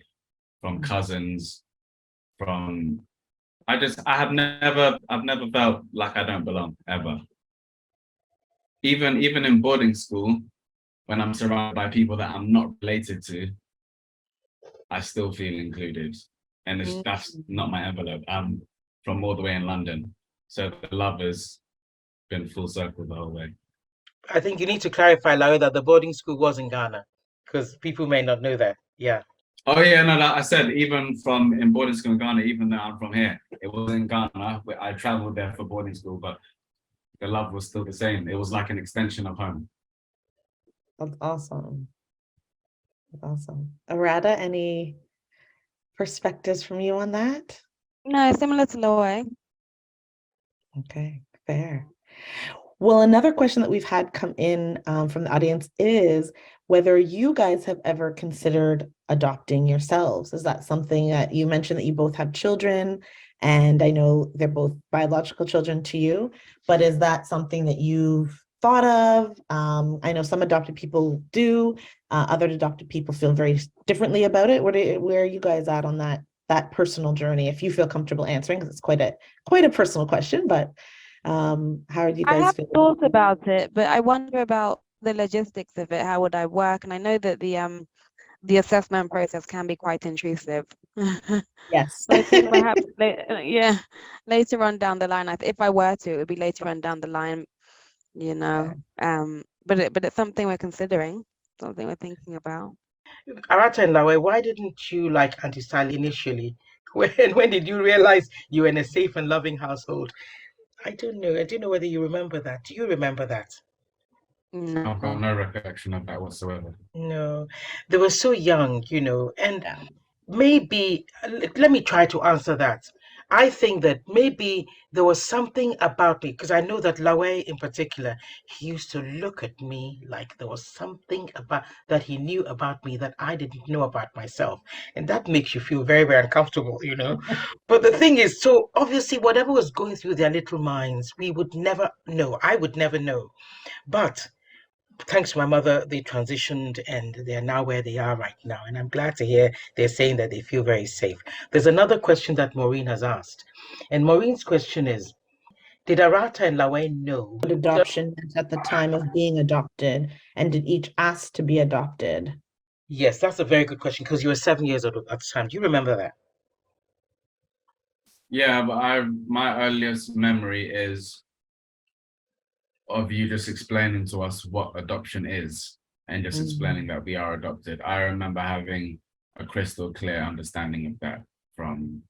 from cousins, I've never felt like I don't belong, ever. Even in boarding school, when I'm surrounded by people that I'm not related to, I still feel included. And that's not my envelope. I'm from all the way in London. So the love has been full circle the whole way. I think you need to clarify, Larry, that the boarding school was in Ghana, because people may not know that. Yeah. Oh yeah, no, I said even in boarding school in Ghana, even though I'm from here, it was in Ghana. I traveled there for boarding school, but the love was still the same. It was like an extension of home. That's awesome. That's awesome. Arata, any perspectives from you on that? No, similar to Louie. Okay, fair. Well, another question that we've had come in from the audience is whether you guys have ever considered adopting yourselves. Is that something that you mentioned that you both have children, and I know they're both biological children to you, but is that something that you've thought of? I know some adopted people do, other adopted people feel very differently about it. Where are you guys at on that personal journey? If you feel comfortable answering, because it's quite a personal question, but how do you I guys have feel? thought about it, but I wonder about the logistics of it. How would I work? And I know that the assessment process can be quite intrusive. Yes. So I think perhaps, yeah, later on down the line, if I were to, it would be later on down the line, you know. But it's something we're considering, something we're thinking about. Arata and Lawe, why didn't you like Auntie Sally initially? When did you realize you were in a safe and loving household? I don't know. I don't know whether you remember that. Do you remember that? No. I've got no recollection of that whatsoever. No, they were so young, and Yeah. maybe let me try to answer that. I think that maybe there was something about me, because I know that Lawe in particular, he used to look at me like there was something about that he knew about me that I didn't know about myself. And that makes you feel very, very uncomfortable. But the thing is, so obviously, whatever was going through their little minds, we would never know. I would never know. But thanks to my mother, they transitioned and they're now where they are right now. And I'm glad to hear they're saying that they feel very safe. There's another question that Maureen has asked. And Maureen's question is, did Arata and Lawe know? What adoption meant at the time of being adopted, and did each ask to be adopted? Yes, that's a very good question because you were 7 years old at the time. Do you remember that? Yeah, but my earliest memory is of you just explaining to us what adoption is and just explaining that we are adopted. I remember having a crystal clear understanding of that from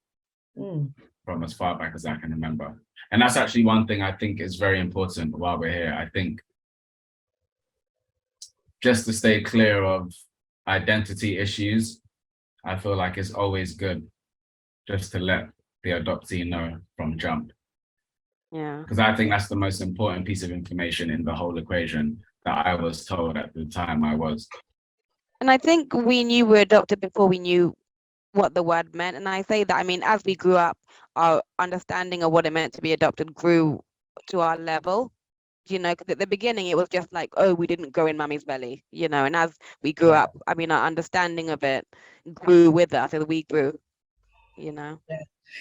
as far back as I can remember. And that's actually one thing I think is very important while we're here. I think just to stay clear of identity issues, I feel like it's always good just to let the adoptee know from jump. Yeah. Because I think that's the most important piece of information in the whole equation that I was told at the time I was. And I think we knew we were adopted before we knew what the word meant. And I say that, I mean, as we grew up, our understanding of what it meant to be adopted grew to our level, because at the beginning it was just like, oh, we didn't go in mummy's belly, and as we grew up, I mean, our understanding of it grew with us as we grew, Yeah.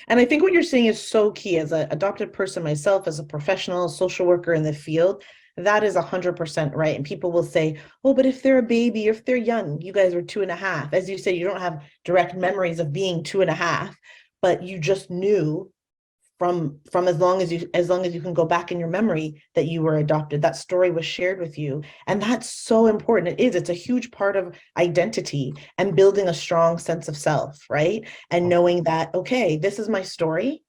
And I think what you're saying is so key. As an adopted person myself, as a professional social worker in the field, that is 100% right. And people will say, oh, but if they're a baby, if they're young, you guys were 2.5. As you say, you don't have direct memories of being 2.5, but you just knew from as long as you can go back in your memory that you were adopted. That story was shared with you, and that's so important. It's a huge part of identity and building a strong sense of self, right? And knowing that, okay, this is my story.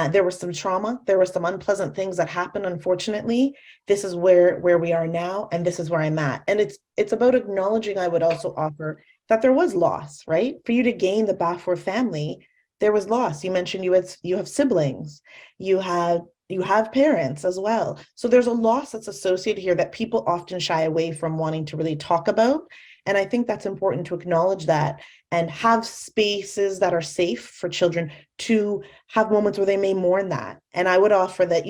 There was some trauma, there were some unpleasant things that happened, unfortunately. This is where we are now, and this is where I'm at. And it's about acknowledging, I would also offer, that there was loss, right? For you to gain the Bafour family, there was loss. You mentioned you have siblings, you have parents as well. So there's a loss that's associated here that people often shy away from wanting to really talk about. And I think that's important to acknowledge that and have spaces that are safe for children to have moments where they may mourn that. And I would offer that,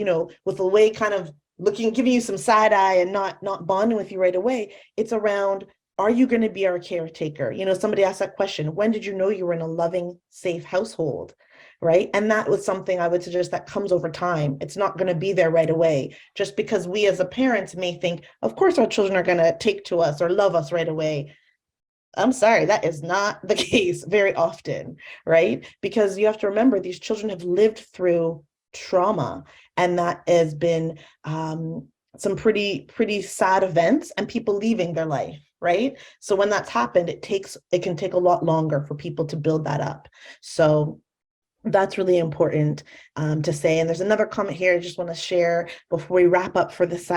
with the way kind of giving you some side eye and not bonding with you right away, it's around, are you going to be our caretaker? Somebody asked that question. When did you know you were in a loving, safe household? Right. And that was something I would suggest that comes over time. It's not going to be there right away, just because we as a parents may think, of course, our children are going to take to us or love us right away. I'm sorry, that is not the case very often, right? Because you have to remember, these children have lived through trauma, and that has been some pretty sad events and people leaving their life, right? So when that's happened, it can take a lot longer for people to build that up. So that's really important to say. And there's another comment here I just want to share before we wrap up for this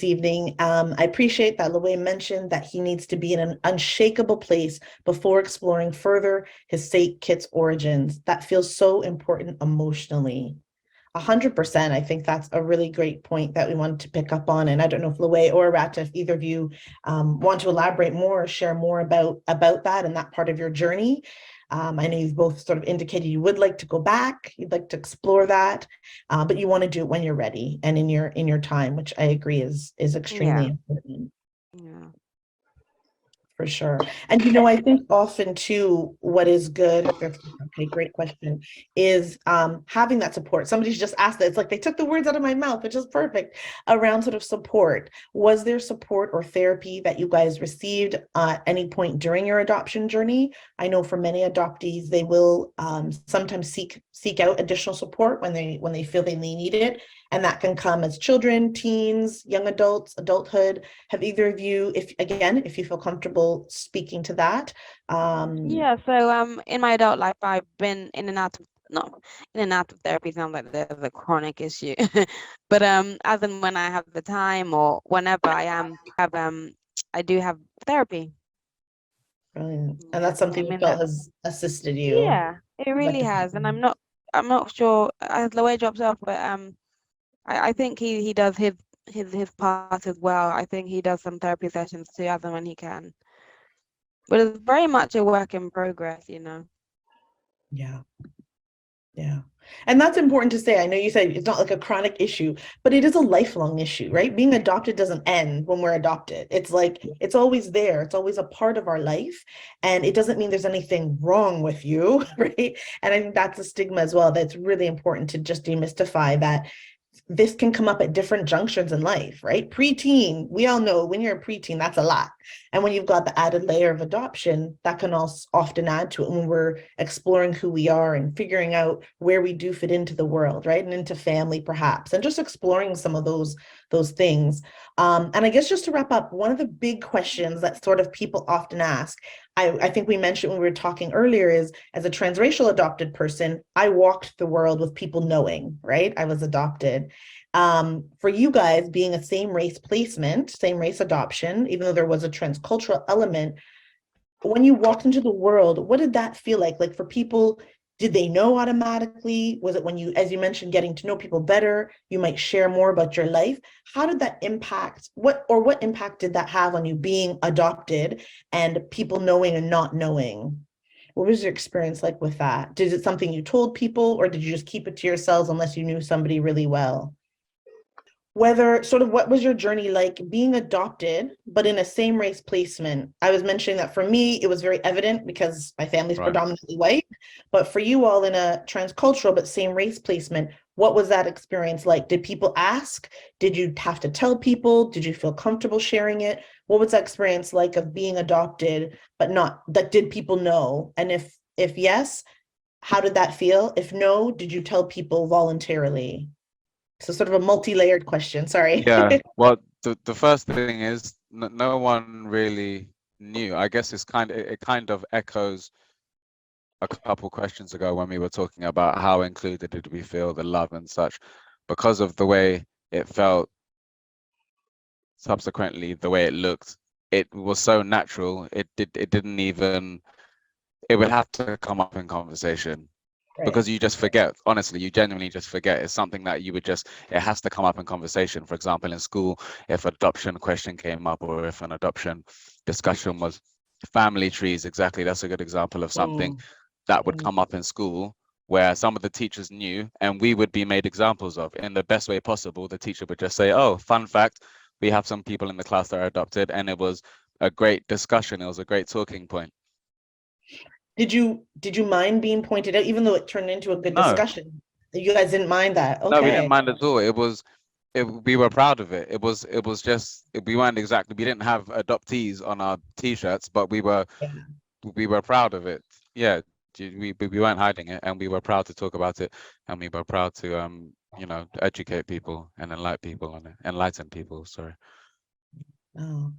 evening. I appreciate that Louie mentioned that he needs to be in an unshakable place before exploring further his kit's origins. That feels so important emotionally. 100%. I think that's a really great point that we wanted to pick up on. And I don't know if Louie or Arata, if either of you want to elaborate more or share more about that and that part of your journey. I know you've both sort of indicated you would like to go back, you'd like to explore that, but you want to do it when you're ready and in your time, which I agree is extremely important. Yeah. For sure. And, I think often too, what is good, okay, great question, is having that support. Somebody's just asked that. It's like they took the words out of my mouth, which is perfect, around sort of support. Was there support or therapy that you guys received at any point during your adoption journey? I know for many adoptees, they will sometimes seek out additional support when they feel they need it. And that can come as children, teens, young adults, adulthood. Have either of you, if you feel comfortable speaking to that? Yeah, so in my adult life, I've been in and out of therapy. Sounds like there's a chronic issue, but as and when I have the time or whenever I do have therapy. Brilliant. And that's something you mean, felt has assisted you. yeah, it really has, and I'm not sure as Louie drops off, but I think he does his part as well. I think he does some therapy sessions too, as and when he can. But it's very much a work in progress, Yeah. Yeah. And that's important to say. I know you said it's not like a chronic issue, but it is a lifelong issue, right? Being adopted doesn't end when we're adopted. It's like, it's always there. It's always a part of our life. And it doesn't mean there's anything wrong with you, right? And I think that's a stigma as well. That's really important to just demystify that this can come up at different junctions in life, right? Preteen, we all know when you're a preteen, that's a lot. And when you've got the added layer of adoption, that can also often add to it when we're exploring who we are and figuring out where we do fit into the world, right? And into family, perhaps, and just exploring some of those things. And I guess just to wrap up, one of the big questions that sort of people often ask, I think we mentioned when we were talking earlier, is as a transracial adopted person, I walked the world with people knowing, right? I was adopted. For you guys being a same race placement, same race adoption, even though there was a transcultural element, when you walked into the world, what did that feel like? Like for people, did they know automatically? Was it when you, as you mentioned, getting to know people better, you might share more about your life? How did that impact, what impact did that have on you being adopted and people knowing and not knowing? What was your experience like with that? Is it something you told people, or did you just keep it to yourselves unless you knew somebody really well? What was your journey like being adopted, but in a same race placement? I was mentioning that for me, it was very evident because my family's predominantly white, but for you all in a transcultural, but same race placement, what was that experience like? Did people ask? Did you have to tell people? Did you feel comfortable sharing it? What was that experience like of being adopted, but not, that did people know? And if yes, how did that feel? If no, did you tell people voluntarily? So sort of a multi-layered question, sorry. Yeah, well, the first thing is no one really knew. I guess it kind of echoes a couple questions ago when we were talking about how included did we feel, the love and such, because of the way it felt, subsequently the way it looked, it was so natural. It didn't even, it would have to come up in conversation. Right. Because you just forget, honestly, you genuinely just forget. It's something that you would just, it has to come up in conversation. For example, in school, if adoption question came up or if an adoption discussion was family trees, exactly, that's a good example of something that would come up in school where some of the teachers knew and we would be made examples of in the best way possible. The teacher would just say, oh, fun fact, we have some people in the class that are adopted, and it was a great discussion. It was a great talking point. Did you mind being pointed out, even though it turned into a good discussion? You guys didn't mind that? Okay. No, we didn't mind at all. We were proud of it. It was just, we didn't have adoptees on our t-shirts, but we were proud of it. Yeah, we weren't hiding it, and we were proud to talk about it, and we were proud to educate people and enlighten people. Sorry. Oh,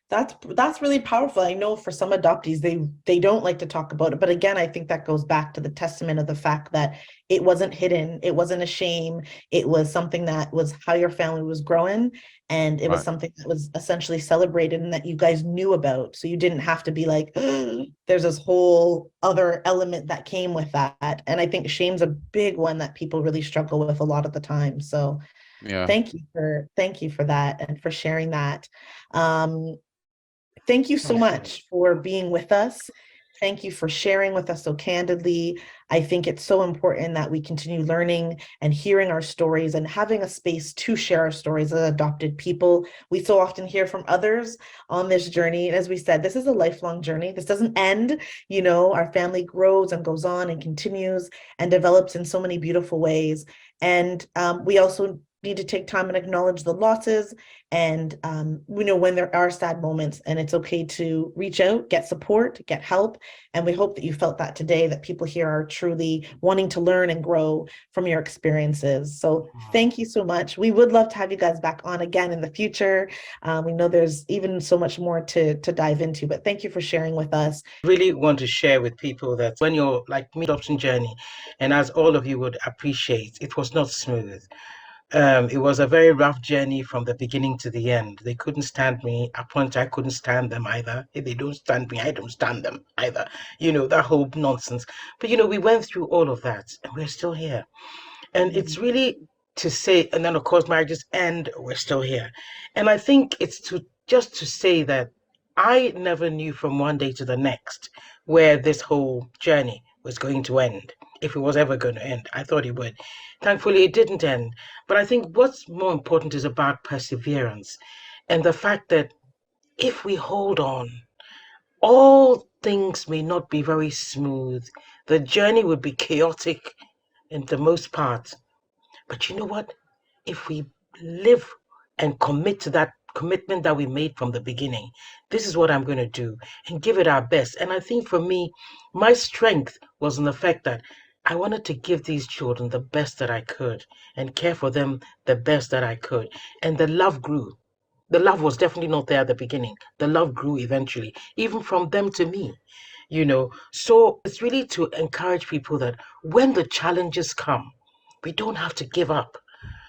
That's really powerful. I know for some adoptees, they don't like to talk about it. But again, I think that goes back to the testament of the fact that it wasn't hidden, it wasn't a shame, it was something that was how your family was growing, and it was Right. something that was essentially celebrated and that you guys knew about. So you didn't have to be like, there's this whole other element that came with that. And I think shame's a big one that people really struggle with a lot of the time. So Yeah. thank you for that and for sharing that. Thank you so much for being with us. Thank you for sharing with us so candidly. I think it's so important that we continue learning and hearing our stories and having a space to share our stories as adopted people. We so often hear from others on this journey. And as we said, this is a lifelong journey. This doesn't end. You know, our family grows and goes on and continues and develops in so many beautiful ways. And we also need to take time and acknowledge the losses, and we know when there are sad moments, and it's okay to reach out, get support, get help. And we hope that you felt that today, that people here are truly wanting to learn and grow from your experiences. So thank you so much. We would love to have you guys back on again in the future. We know there's even so much more to dive into, but thank you for sharing with us. Really want to share with people that when you're like me, adoption journey, and as all of you would appreciate, it was not smooth. It was a very rough journey from the beginning to the end. They couldn't stand me. At points, I couldn't stand them either. If they don't stand me, I don't stand them either. You know, that whole nonsense. But, you know, we went through all of that and we're still here. And it's really to say, and then of course marriages end, we're still here. And I think it's just to say that I never knew from one day to the next where this whole journey was going to end, if it was ever going to end. I thought it would. Thankfully, it didn't end. But I think what's more important is about perseverance and the fact that if we hold on, all things may not be very smooth. The journey would be chaotic in the most part. But you know what? If we live and commit to that commitment that we made from the beginning, this is what I'm going to do, and give it our best. And I think for me, my strength was in the fact that I wanted to give these children the best that I could and care for them the best that I could. And the love grew. The love was definitely not there at the beginning. The love grew eventually, even from them to me, you know. So it's really to encourage people that when the challenges come, we don't have to give up,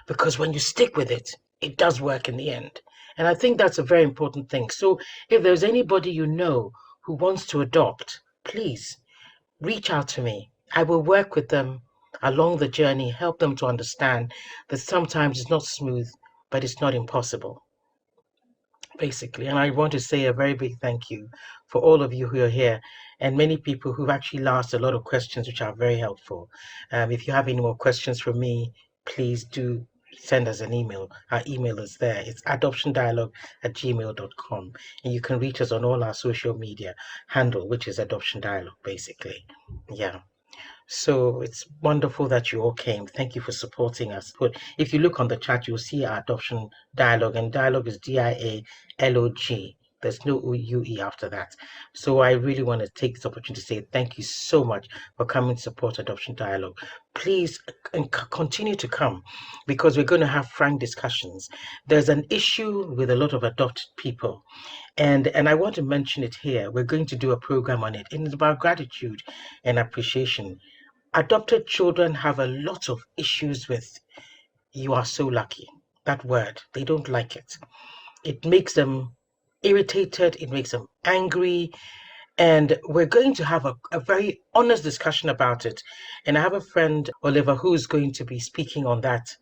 because when you stick with it, it does work in the end. And I think that's a very important thing. So if there's anybody you know who wants to adopt, please reach out to me. I will work with them along the journey, help them to understand that sometimes it's not smooth, but it's not impossible, basically. And I want to say a very big thank you for all of you who are here, and many people who've actually asked a lot of questions, which are very helpful. If you have any more questions for me, please do send us an email. Our email is there. It's adoptiondialog@gmail.com. And you can reach us on all our social media handle, which is Adoption Dialogue, basically. Yeah. So it's wonderful that you all came. Thank you for supporting us. But if you look on the chat, you'll see our Adoption Dialogue, and Dialogue is Dialog. There's no UE after that. So I really want to take this opportunity to say thank you so much for coming to support Adoption Dialogue. Please continue to come, because we're going to have frank discussions. There's an issue with a lot of adopted people, and I want to mention it here. We're going to do a program on it, and it's about gratitude and appreciation. Adopted children have a lot of issues with "you are so lucky." That word, they don't like it. It makes them irritated, it makes them angry, and we're going to have a very honest discussion about it. And I have a friend, Oliver, who's going to be speaking on that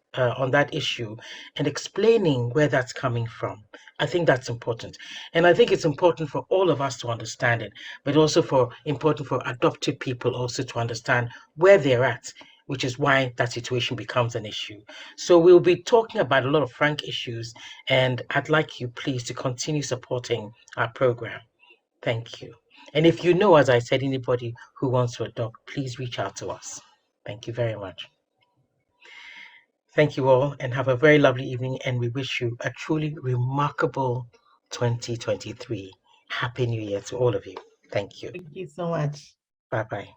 issue and explaining where that's coming from. I think that's important, and I think it's important for all of us to understand it, but also important for adopted people also to understand where they're at, which is why that situation becomes an issue. So we'll be talking about a lot of frank issues, and I'd like you please to continue supporting our program. Thank you. And if you know, as I said, anybody who wants to adopt, please reach out to us. Thank you very much. Thank you all, and have a very lovely evening. And we wish you a truly remarkable 2023. Happy New Year to all of you. Thank you. Thank you so much. Bye-bye.